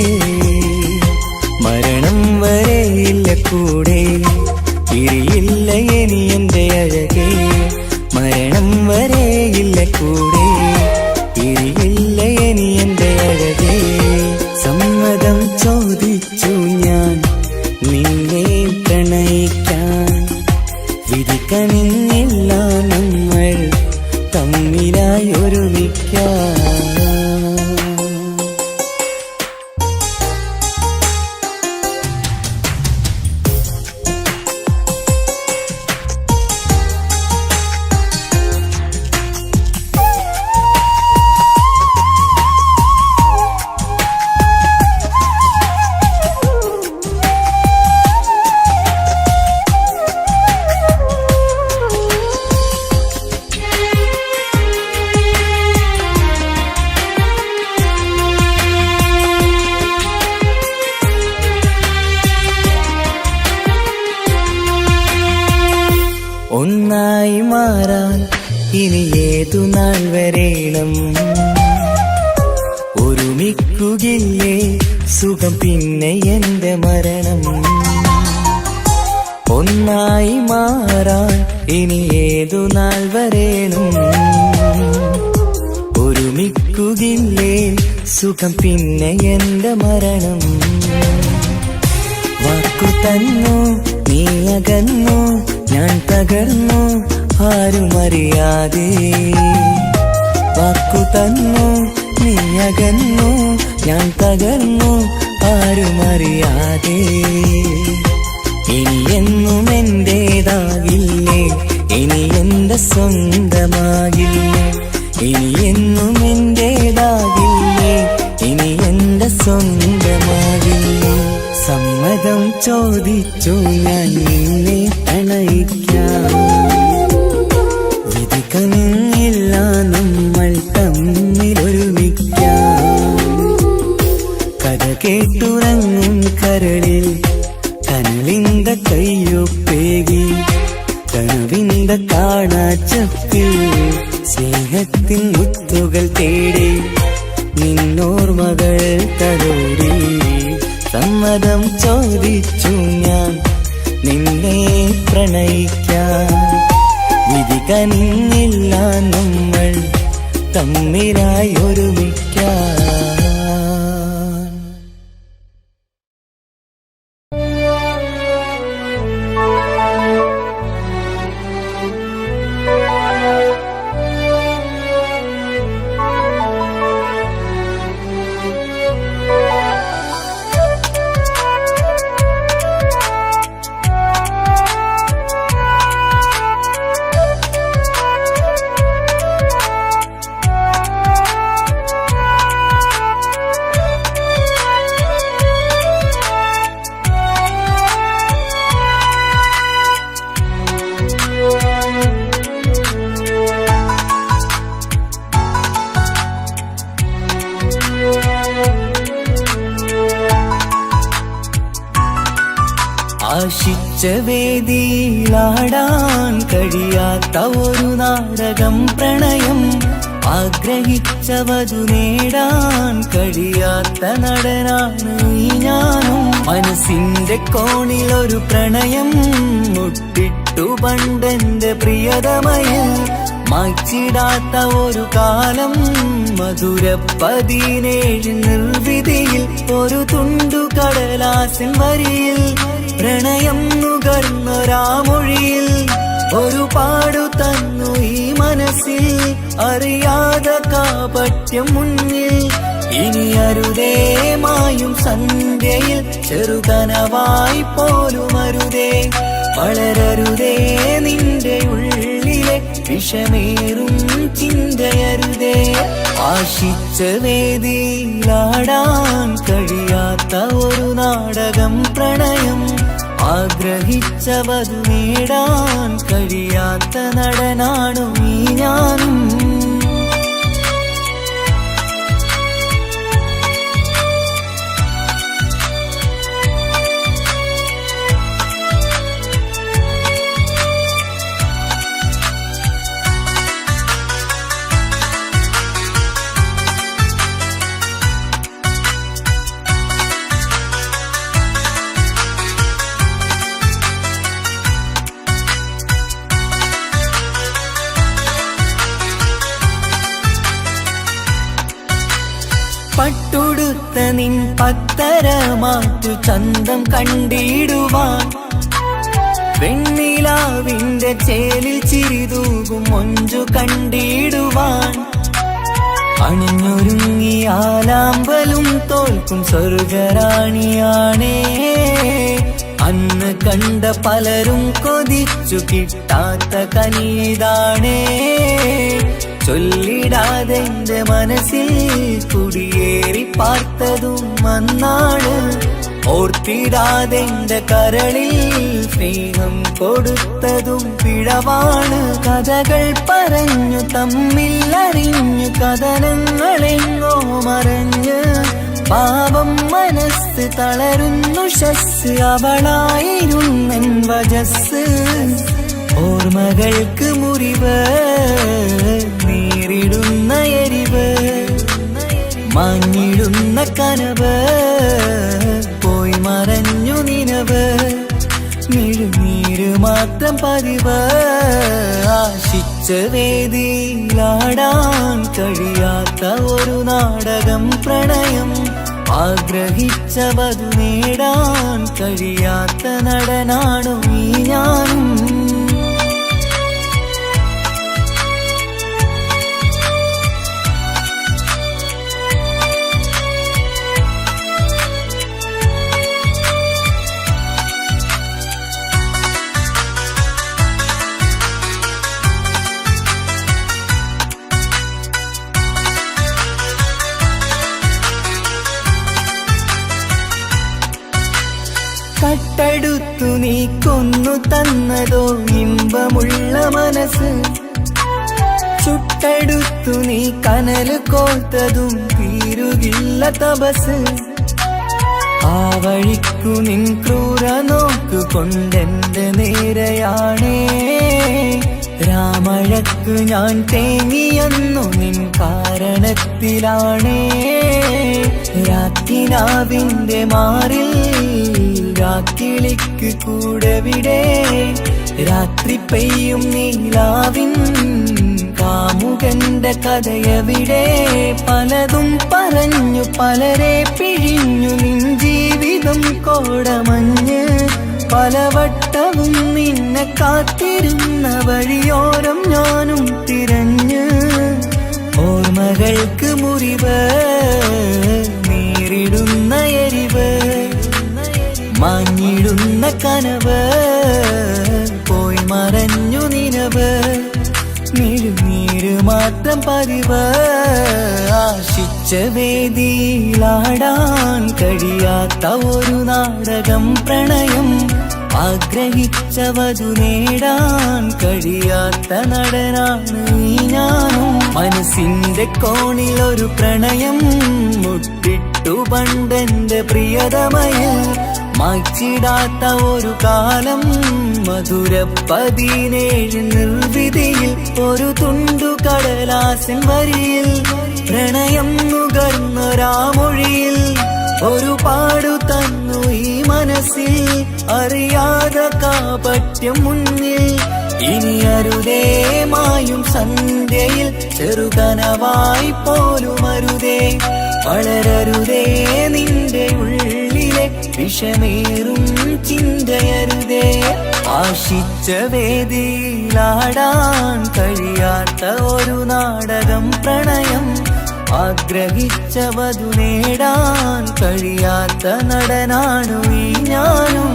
മരണം വരെയില്ല കൂടെ, തിരിയില്ല ഇനി എന്റെ അഴകേ. മരണം വരെയില്ല കൂടെ, തിരിയില്ല ഇനി എന്റെ അഴകേ. സമ്മതം ചോദിച്ചു ഞാൻ നിന്നെ പ്രണയിക്കാൻ. വിധിക്കണില്ല നമ്മൾ തമ്മിലായി ഒരുമിക്കാം. ഏതു നാൾ വരേണം ഒരുമിക്കുകയില്ലേ സുഖം പിന്നെ എന്റെ മരണം ഒന്നായി മാറാൻ ഇനി ഏതു നാൾ വരേണം ഒരുമിക്കുകയില്ലേ സുഖം പിന്നെ എന്റെ മരണം വാക്കു തന്നു നീ അകന്നു ഞാൻ തകർന്നു ആരുമറിയാതെ വാക്കു തന്നു നീ അകന്നു ഞാൻ തകർന്നു ആരുമറിയാതെ ഇനി എന്നും എന്റേതാകില്ലേ ഇനി എന്റെ സ്വന്തമാകില്ലേ ഇനി എന്നും എന്റേതാകില്ലേ ഇനി എന്റെ സ്വന്തമാകില്ലേ സമ്മതം ചോദിച്ചു ഞാൻ നിന്നെ പ്രണയിക്കാം വിധി കനിഞ്ഞില്ല നമ്മൾ തമ്മിലൊരുമിക്കാം കഥ കേട്ടുറങ്ങും കരളിൽ കനലിന്ത കയ്യൊപ്പേകി കനവിന്ത കാണാച്ചപ്പിൽ സ്നേഹത്തിൻ മുത്തുകൾ തേടി നിന്നോർമകൾ തലോടി സമ്മതം ചോദിച്ചു ഞാൻ നിന്നെ പ്രണയിക്കാം വിധി കനിഞ്ഞില്ല നമ്മൾ തമ്മിലായി ഒരുമിക്കാം ആശിച്ച വേദിയിലാടാൻ കഴിയാത്ത ഒരു നാടകം പ്രണയം ആഗ്രഹിച്ചവതു നേടാൻ കഴിയാത്ത നടനാണ് ഈ ഞാനും മനസ്സിന്റെ കോണിൽ ഒരു പ്രണയം മുട്ടിട്ടു പണ്ടെന്റെ പ്രിയതമയിൽ മായ്ച്ചിടാത്ത ഒരു കാലം മധുര 17 നിർവിധിയിൽ ഒരു തുണ്ടു കടലാസിൻ വരിയിൽ പ്രണയം നുകർന്നൊരാമൊഴിയിൽ ഒരു പാടു തന്നു ഈ മനസ്സിൽ അറിയാതെ കാപട്യം മുന്നിൽ ഇനി അരുതേ മായും സന്ധ്യയിൽ ചെറുകനവായി പോലും അരുതേ വളരരുതേ നിന്റെ ഉള്ളിലെ വിഷമേറും ചിന്തയരുതേ ആശിച്ച വേദിയിലാടാൻ കഴിയാത്ത ഒരു നാടകം പ്രണയം ആഗ്രഹിച്ചവതു നേടാൻ കഴിയാത്ത നടനാണു ഈ ഞാനും പട്ടുടുത്ത നിൻ പത്തരമാറ്റു ചന്തം കണ്ടിടുവാൻ വെണ്ണിലാവിന്റെ ചേലിൽ ചിരിതൂകും മൊഞ്ചു കണ്ടിടുവാൻ അണിഞ്ഞൊരുങ്ങിയാലാമ്പലും തോൽക്കും സ്വർഗറാണിയാണേ അന്ന് കണ്ട പലരും കൊതിച്ചു കിട്ടാത്ത കനീതാണേ ചൊല്ലിടാതെ എന്റെ മനസ്സിൽ കുടിയേറി പാർത്തതും അന്നാണ് ഓർത്തിടാതെ എന്റെ കരളിൽ സ്നേഹം കൊടുത്തതും പിഴവാണ് കഥകൾ പറഞ്ഞു തമ്മിൽ അറിഞ്ഞു കഥനങ്ങളെങ്ങോ മറഞ്ഞ് പാപം മനസ്സ് തളരുന്നു ശസ് അവളായിരുന്നൻ വജസ് ഓർമ്മകൾക്ക് മുറിവ് നീ മാഞ്ഞിടുന്ന കനവ് പോയി മറഞ്ഞു നിനവ് മിഴുനീര് മാത്രം പതിവ് ആശിച്ച വേദിയിലാടാൻ കഴിയാത്ത ഒരു നാടകം പ്രണയം ആഗ്രഹിച്ച വധു നേടാൻ കഴിയാത്ത നടനാണു ഈ ഞാനും കട്ടെടുത്തു നീ കൊന്നു തന്നതോ ഇമ്പമുള്ള മനസ്സ് ചുട്ടെടുത്തു നീ കനല് കോർത്തതും തീരുകില്ല തപസ് ആ വഴിക്കു നിൻ ക്രൂര നോക്കു കൊണ്ടെന്റെ നേരെയാണേ രാമഴക്കു ഞാൻ തേങ്ങിയെന്നു നിൻ കാരണത്തിലാണേ രാത്തിനാവിന്റെ മാറിൽ രാക്കിളിക്ക് കൂടവിടെ രാത്രി പെയ്യും നീലാവിൻ കാമുകന്റെ കഥയവിടെ പലതും പറഞ്ഞു പലരെ പിഴിഞ്ഞു നിൻ ജീവിതം കോടമഞ്ഞ് പലവട്ടവും നിന്നെ കാത്തിരുന്ന വഴിയോരം ഞാനും തിരഞ്ഞ് ഓർമ്മകൾക്ക് മുറിവ് നേരിടുന്ന എരിവ് മാഞ്ഞിടുന്ന കനവ് പോയി മറഞ്ഞു നിനവ് മിഴുനീര് മാത്രം പതിവ് ആശിച്ച വേദിയിലാടാൻ കഴിയാത്ത ഒരു നാടകം പ്രണയം ആഗ്രഹിച്ച വധു നേടാൻ കഴിയാത്ത നടനാണ് ഈ ഞാനും മനസ്സിന്റെ കോണിൽ ഒരു പ്രണയം മുട്ടിട്ടു പണ്ടെന്റെ പ്രിയതമയിൽ മായ്ച്ചിടാത്ത ഒരു കാലം മധുര 17 നിർവിധിയിൽ ഒരു തുണ്ടു കടലാസിൻ വരിയിൽ പ്രണയം നുകർന്നൊരാമൊഴിയിൽ ഒരു പാടു തന്നു ഈ മനസ്സിൽ അറിയാതെ കാപട്യം മുന്നിൽ ഇനി അരുതേ മായും സന്ധ്യയിൽ ചെറുകനവായി പോലും അരുതേ വളരരുതേ നിന്റെ ഉള്ളിലെ വിഷമേറും ചിന്തയരുതേ ആശിച്ച വേദിയിലാടാൻ കഴിയാത്ത ഒരു നാടകം പ്രണയം ആഗ്രഹിച്ച വധു നേടാൻ കഴിയാത്ത നടനാണു ഈ ഞാനും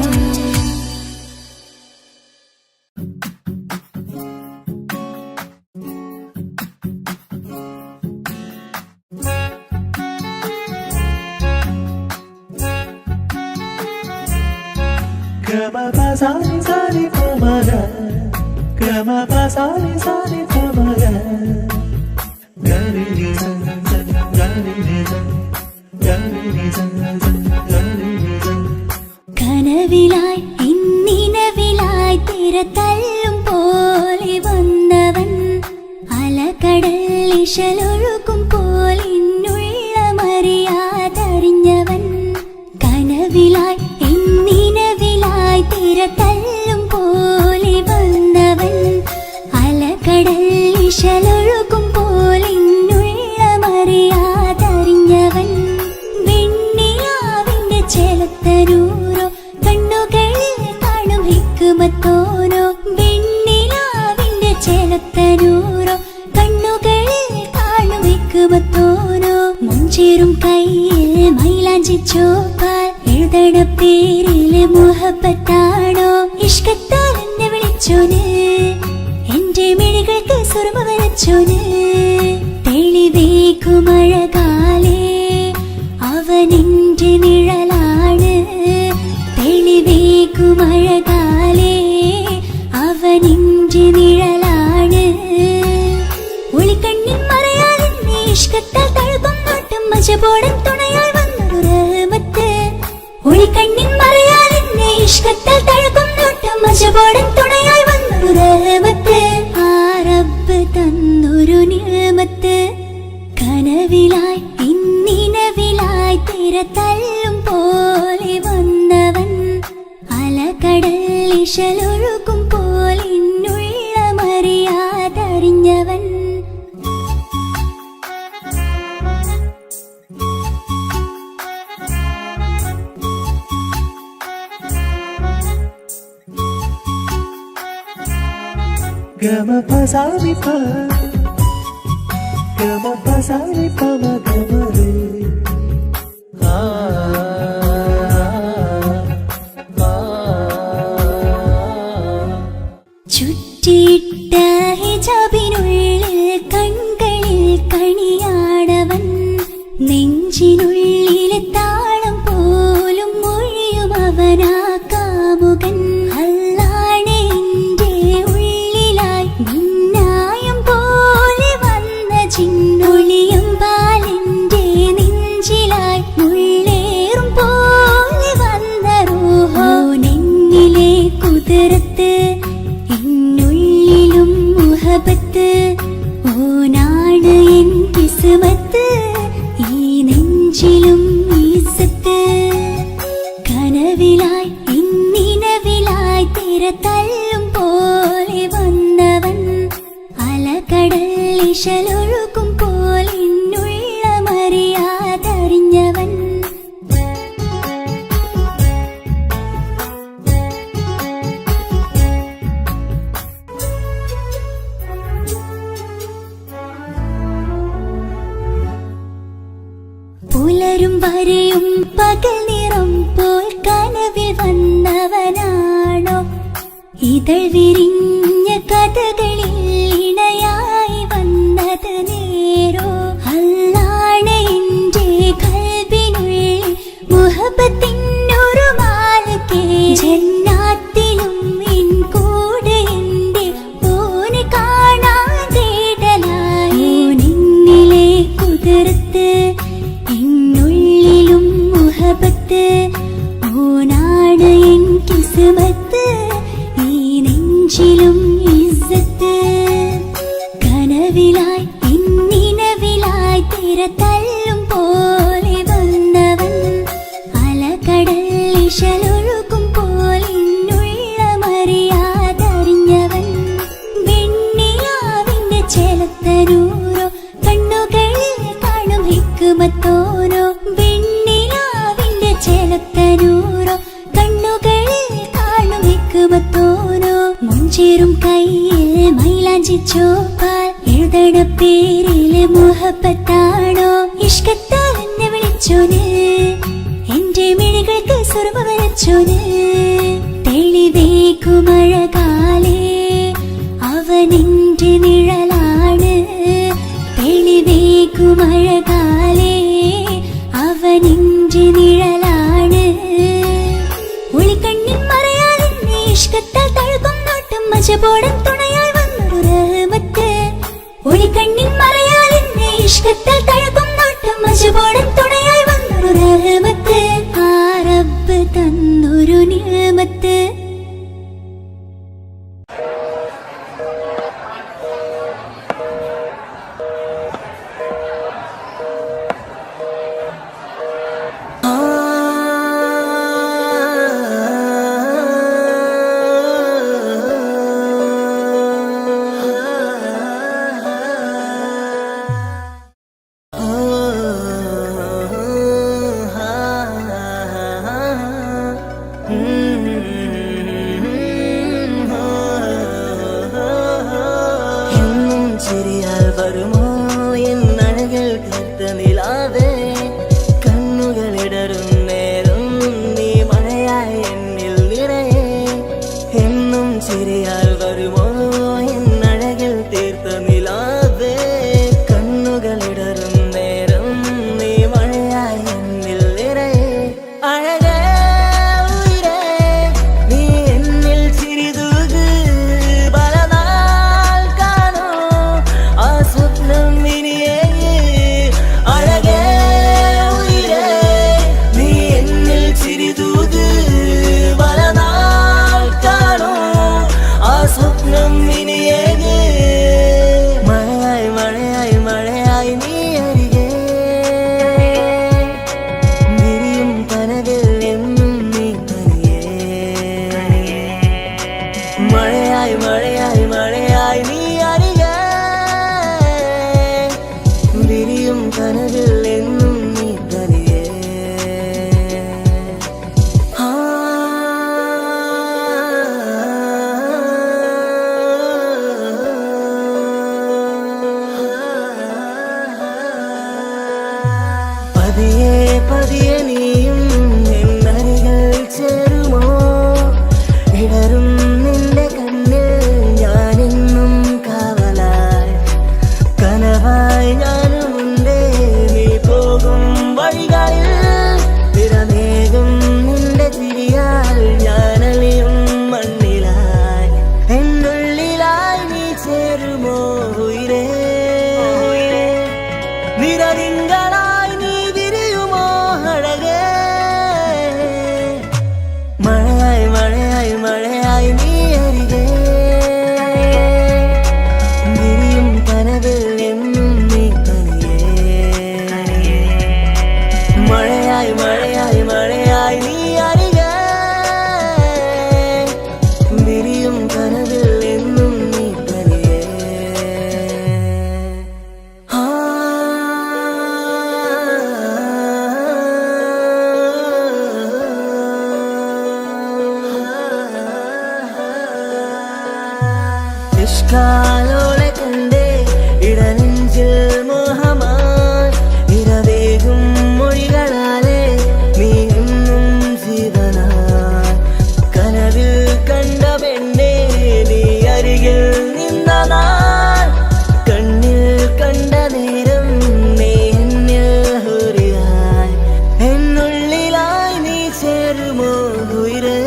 കനവിലായി ഇന്നിനവിലായി തിരതല്ലും പോലെ വന്നവൻ അലകടൽ ഇശലൊഴുകും പോലെ ഇന്നുள்ள മറിയാതറിഞ്ഞവൻ കനവിലായി ഇന്നിനവിലായി തിരതല്ലും പോലെ വന്നവൻ അലകടൽ ഇശലൊഴുകും പോലെ ഇന്നുള്ള മറിയാതറിഞ്ഞവൻ വെണ്ണിലാവിന്റെ ചെലത്തരൂരോ കണ്ണുകളിൽ കാണും ഹിക്കുമത്തോനോ വെണ്ണിലാവിന്റെ ചെലത്തരൂരോ കണ്ണുകളിൽ കാണും ഹിക്കുമത്തോനോ മുഞ്ചേറും കയ്യിൽ മൈലാഞ്ചി ചോപ്പാൽ എഴുതണ പേരില് മുഹബത്താണോ ഇഷ്കത്താൽ എന്നെ വിളിച്ചോന് എന്റെ മിഴികൾക്ക് സുറുമ വരച്ചോന് തെളിവേക്കുമഴകാലേ അവനെന്റെ നിഴലാണ് തെളിവേക്കുമഴകാലേ അവനെന്റെ നിഴലാണ് ഒളിക്കണ്ണിൻ മറയാൽ എന്നെ ഇഷ്കത്താൽ തഴുകും നോട്ടം മജപോടൻ തുണയായി വന്നൊരു റഹ്മത്ത് ഒളിക്കണ്ണിൻ മറയാൽ എന്നെ ഇഷ്കത്താൽ തഴുകും നോട്ടം മജപോടൻ തുണയായി വന്നൊരു റഹ്മത്ത് ആ റബ്ബ് തന്നൊരു നിഅമത്ത് കനവിലായി ഇന്നി തിരതല്ലും പോലെ വന്നവൻ അലകടൽ ഇശലൊഴുകും പോലെ ഇന്നുള്ളമറിയാതറിഞ്ഞവൻ Gama pasami pa, gama pasami pa magamare. ചുറ്റിയിട്ട ഹിജാബിനുള്ളിൽ കൺകളിൽ കണിയാടവൻ നെഞ്ചിനുള്ളിലെ താളം പോലും മൊഴിയും അവനാ കാമുകൻ അല്ലാണ് എന്റെ ഉള്ളിലായി മിന്നായം പോലെ വന്ന ചിന്നൊളിയും പാലിന്റെ നെഞ്ചിലായി മുള്ളേറും പോലെ വന്ന റൂഹോ നെഞ്ഞിലെ കുതിരത്ത് എന്നുള്ളിലും മുഹബത്ത് ഓനാണ് എൻ കിസ്മത്ത് ഈ നെഞ്ചിലും ഈസത്ത് കനവിലായി ഇന്നിനവിലായി തിരതല്ലും പോലെ വന്നവൻ അലകടൽ ഇശലൊഴുകും പോലെ ഇന്നുള്ളമറിയാതറിഞ്ഞവൻ പുലരും വരെയും പകൽ നിറം പോൽ കനവിൽ വന്നവനാണോ ഇതൾ വിരിഞ്ഞ കഥകളിൽ ഇണയായി വന്നത് നേരോ അല്ലാണ് എന്റെ കൽബിനുള്ളിൽ മുഹബത്തിനൊരു മാലക്കേ ജന്നാത്തിലും എൻ കൂടെ എന്റെ ഓനെ കാണാൻ തേടലായി നിന്നിലെ കുതിരത്ത് എന്നുള്ളിലും മുഹബത്ത് ഓനാണ് എൻ കിസ്മത്ത് ഈ നെഞ്ചിലും ഇസ്സത്ത് കനവിലായി ഇന്നിനവിലായി തിരതല്ലും പോലെ വന്നവൻ അലകടൽ ഇശലൊഴുകും പോലെ ഇന്നുള്ളമറിയാതറിഞ്ഞവൻ വെണ്ണിലാവിന്റെ ചെലത്തനൂരോ കണ്ണുകളിൽ കാണും ഹിക്മത്തോരോ വെണ്ണിലാവിന്റെ ചെലത്തനൂരോ കണ്ണുകളിൽ കാണും ഹിക്മത്തോരോ മുഞ്ചേറും കയ്യിൽ മൈലാഞ്ചി ചോപ്പാൽ എഴുതണ പേരിലെ മുഹബത്താണോ ഇഷ്കത്താൽ എന്നെ വിളിച്ചോന് എന്റെ മിഴികൾക്ക് സുർമ വരച്ചോന് തെളിവേക്കുമഴകാലേ അവനെന്റെ നിഴലാണ് തെളിവേക്കുമഴകാലേ അവനെന്റെ നിഴലാണ് ഒളിക്കണ്ണിൻ മറയാൽ എന്നെ ഇഷ്കത്താൽ തഴുകും നോട്ടും മജബോടൻ തുണയായി വന്നൊരു റഹ്മത്ത് ഒളിക്കണ്ണിൻ മറയാൽ എന്നെ ഇഷ്കത്താൽ തഴുകും നോട്ടും മജബോടൻ തുണയായി വന്നൊരു റഹ്മത്ത് ആ റബ്ബ് തന്നൊരു നിഅമത്ത് സ്വപ്നം ഇനിയേ അഴകേ പതിയെ പതിയെ നീയും എന്നരികൾ ചേരുമോ ഇടറും നിന്റെ കണ്ണിൽ ഞാനെന്നും കാവലായി കനവായി ഞാനുമുണ്ടേ നീ പോകും വഴികളിൽ തിരമേകും നിന്റെ ചിരിയാൽ ഞാനലിയും മണ്ണിലായി എന്നുള്ളിലായി നീ ചേരുമോ ഉയിരേ നിറതിങ്കളായി നീ വിരിയുമോ അഴകേ മഴയായി മഴയായി മഴയായി നീ അരികെ വിരിയും കനവിൽ എന്നും നീ തനിയേ മഴയായി മഴയായി മഴയായി നീ അരികെ വിരിയും കനവിൽ എന്നും നീ തനിയേ ഇഷ്കാലോളെ കണ്ടേ ഇടനെഞ്ചിൽ മോഹമായി ഇരവേകും മൊഴികളാലേ നീ എന്നും ജീവനായി കനവിൽ കണ്ട പെണ്ണേ നീ അരികിൽ നിന്ന നാൾ കണ്ണിൽ കണ്ട നേരം നീ എന്നിൽ ഹുരിയായി എന്നുള്ളിലായി നീ ചേരുമോ ഉയിരേ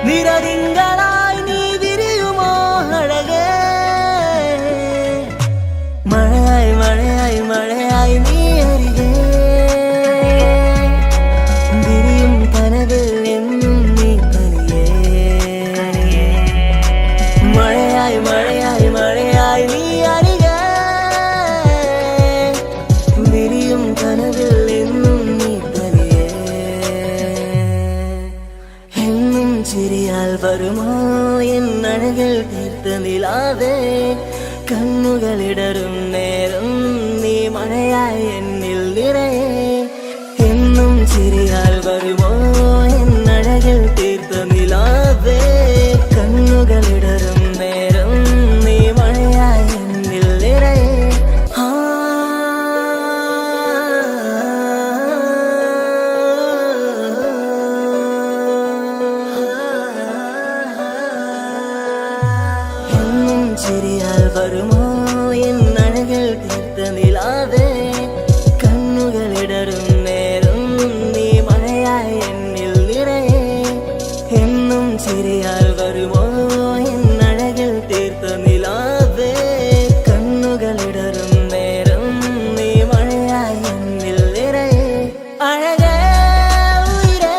നിറതിങ്കളായി നീ വിരിയുമോ അഴകേ മഴയായി മഴയായി മഴയായി നീ അരികെ വിരിയും കനവിൽ എന്നും നീ തനിയേ മഴയായി മഴയായി മഴയായി നീ അരികെ വിരിയും കനവിൽ എന്നും നീ തനിയേ എന്നും ചിരിയാൽ വരുമോ എന്നഴകിൽ തീർത്ത നിലാവേ കണ്ണുകളിടറും നേരം നീ മഴയായി എന്നിൽ നിറയെ എന്നും ചിരിയാൽ വരുമോ എന്നഴകിൽ തീർത്ത നിലാവേ കണ്ണുകളിടറും നേരം നീ മഴയായി എന്നിൽ നിറയെ എന്നും ചിരിയാൽ വരുമോ എന്നഴകിൽ തീർത്ത നിലാവേ കണ്ണുകളിടറും നേരം നീ മഴയായി എന്നിൽ നിറയെ എന്നും ചിരിയാൽ വരുമോ എന്നഴകിൽ തീർത്ത നിലാവേ കണ്ണുകളിടറും നേരം നീ മഴയായി എന്നിൽ നിറയെ അഴകേ ഉയിരേ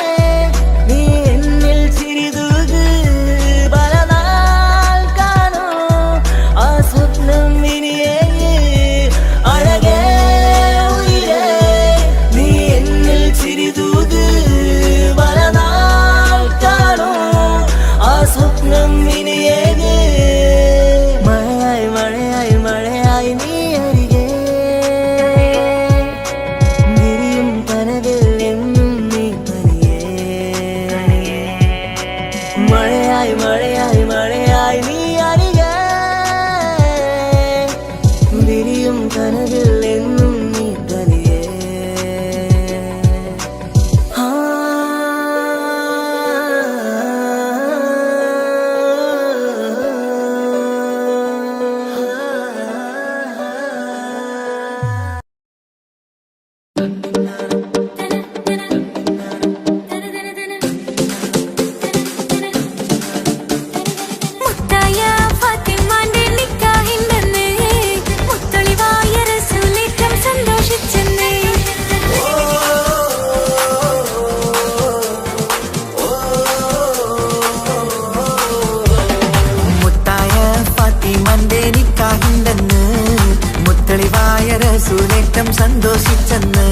നീ എന്നിൽ ചിരിതൂക് പലനാൾ കാണൂ ആ സ്വപ്നം ഇനിയേ അഴകേ ഉയിരേ നീ എന്നിൽ ചിരിതൂക് പലനാൾ കാണൂ ആ സ്വപ്നം ഇനിയേ മഴയായി മഴയായി മഴയായി നീ അരികെ വിരിയും കനവിൽ എന്നും നീ തനിയേ മഴയായി മഴയായി മഴയായി നീ അരികെ വിരിയും കനവിൽ എന്നും നീ തനിയേ മുത്തായ ഫാത്തിമാന്റെ നിക്കാഹിണ്ടെന്ന് മുത്തളിവായ റസൂലേറ്റം സന്തോഷിച്ചെന്ന് മുത്തായ ഫാത്തിമന്റെ നിക്കാഹിണ്ടെന്ന് മുത്തളിവായ റസൂലേറ്റം സന്തോഷിച്ചെന്ന്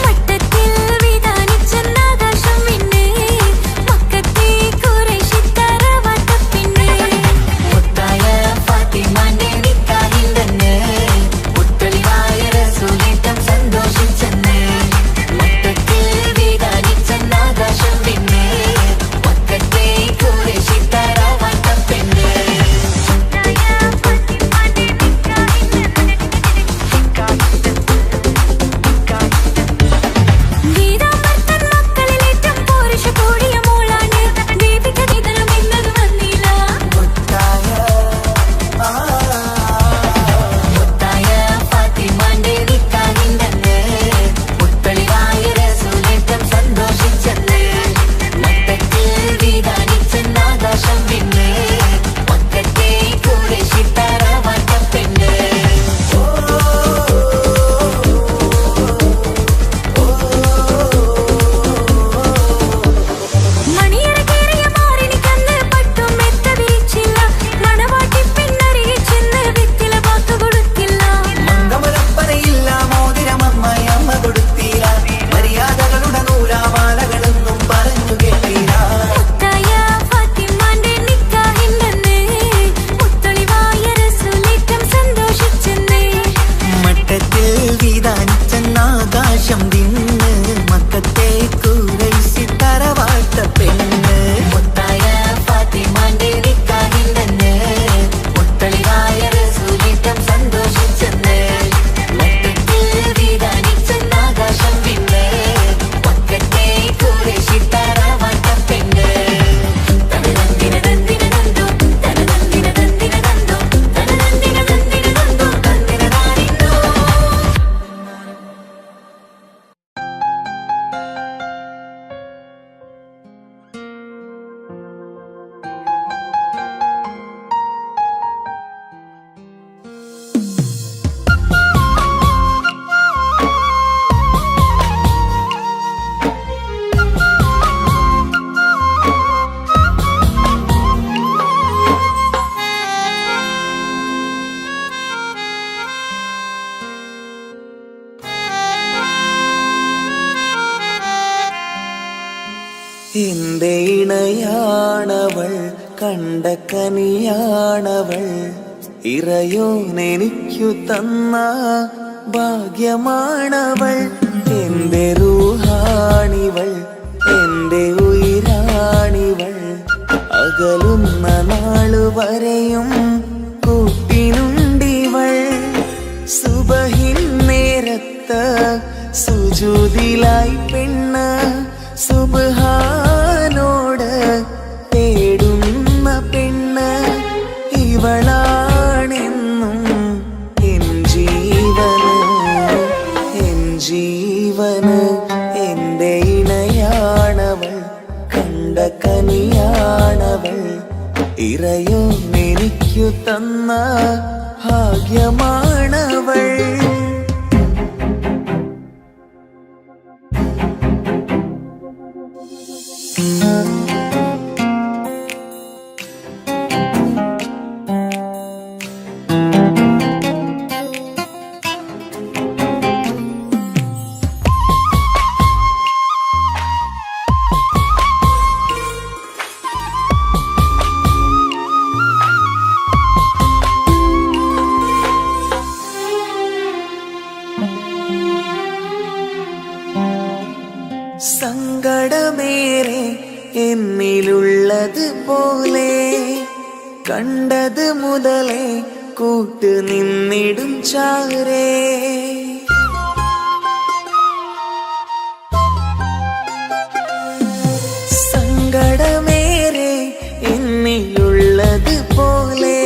മട്ടത്തിൽ വിധാനിച്ചെന്ന ആകാശം പിന്നെ മക്കത്തെ ഖുറൈശിക്കാര വട്ടപ്പിന്നെ മുത്തായ ഫാത്തിമന്റെ നിക്കാഹിണ്ടെന്ന് മുത്തളിവായ റസൂലേറ്റം സന്തോഷിച്ചെന്ന് മൊത്തത്തിൽ വിധാനിച്ചെന്ന ആകാശം പിന്നെ മക്കത്തെ ഖുറൈശിക്കാര വട്ടപ്പിന്നെ മുത്തായ ഫാത്തിമാന്റെ നിക്കാഹിണ്ടെന്ന് വിധാനിച്ചെന്നാകാശം തിന്ന് മക്കത്തെ കുറൈശി തറവാട്ട പെണ്ണ് മുത്തായ ഫാത്തിമാന്റെ നിക്കാഹിന്റെന്ന് മുത്തളിവായ റസൂലിറ്റം സന്തോഷിച്ചെന്ന് മക്കത്തിൽ വിധാനിച്ചെന്നാകാശം തിന്ന് മക്കത്തെ കുറൈശി തറവാട്ട പെണ്ണ് തനതന്തിന തന്തിന തന്തോ തനതന്തിന തന്തിന തന്തോ തനതന്തിന തന്തിന തന്തോ തന്തിന താനിന്തോ. എന്റെ ഇണയാണവൾ കണ്ട കനിയാണവൾ ഇറയോനെനിക്കു തന്ന ഭാഗ്യമാണവൾ എന്റെ റൂഹാണിവൾ എന്റെ ഉയിരാണിവൾ അകലുന്ന നാളുവരെയും കൂട്ടിനുണ്ടിവൾ സുബഹിൻ നേരത്ത് സുജൂദിലായി പെണ്ണ് സുബ്ഹാനോട് തേടുന്ന പെണ്ണ് ഇവളാണെന്നും എൻ ജീവന് എന്റെ ഇണയാണവൾ കണ്ട കനിയാണവൾ ഇറയോനെനിക്കു തന്ന ഭാഗ്യമാണവൾ. സങ്കടമേറെ എന്നിലുള്ളത് പോലെ കണ്ടത് മുതലേ കൂട്ട് നിന്നിടും ചാരേ സങ്കടമേറെ എന്നിലുള്ളത് പോലെ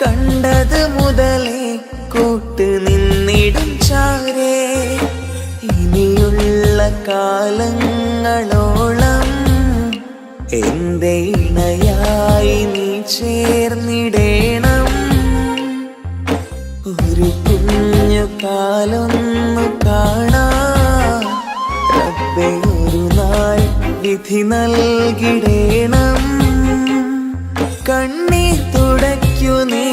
കണ്ടത് മുതലേ കൂട്ട് നിന്നിടും ചാരേ ഇനിയുള്ള കാലങ്ങളോളം എന്റെ ഇണയായി നീ ചേർന്നിടേണം ഒരു കുഞ്ഞു കാലൊന്നു കാണാൻ റബ്ബേ ഒരു നാൾ വിധി നൽകിടേണം കണ്ണീർ തുടയ്ക്കു നീ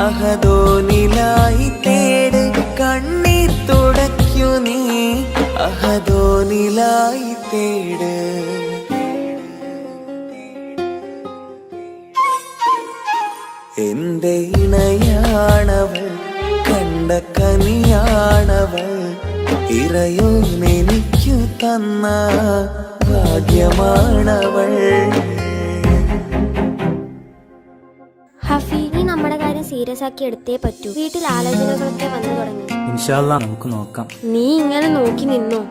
അഹദോനിലായി തേട് കണ്ണീർ തുടയ്ക്കു നീ അഹദോനിലായി തേട് എന്റെ ഇണയാണവൾ കണ്ട കനിയാണവൾ ഇറയോനെനിക്കു തന്ന ഭാഗ്യമാണവൾ. ഹഫി, നീ നമ്മുടെ കാര്യം സീരിയസ് ആക്കി എടുത്തേ പറ്റൂ. വീട്ടിൽ ആലോചനകളൊക്കെ വന്നു തുടങ്ങി. ഇൻഷാ അല്ലാ നമുക്ക് നോക്കാം. നീ ഇങ്ങനെ നോക്കി നിന്നോ?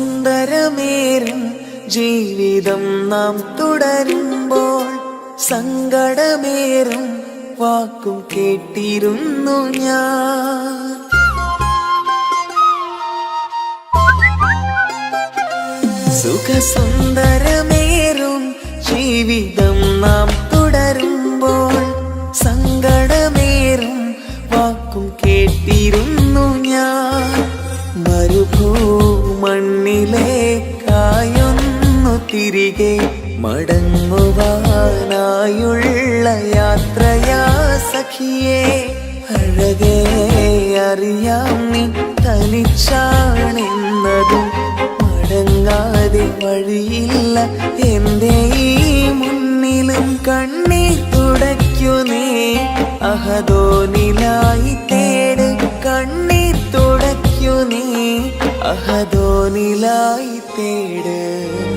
സുഖസുന്ദരമേറും ജീവിതം നാം തുടരുമ്പോൾ സങ്കടമേറും വാക്കും കേട്ടിരുന്നു ഞാൻ. സുഖസുന്ദരമേറും ജീവിതം നാം തുടരുമ്പോൾ സങ്കടമേറും വാക്കും കേട്ടിരുന്നു ഞാൻ. മരുഭൂമണ്ണിലേക്കായൊന്നു തിരികെ മടങ്ങുവാനായുള്ള യാത്രയാ സഖിയേ അഴകേ അറിയാം നീ തനിച്ചാണെന്നതും മടങ്ങാതെ വഴിയില്ല എൻ്റെ ഈ മുന്നിലും കണ്ണീർ തുടയ്ക്കു നീ അഹദോനിലായി തേട് കണ്ണീർ തുടയ്ക്കു നീ അഹദോനിലായി തേട്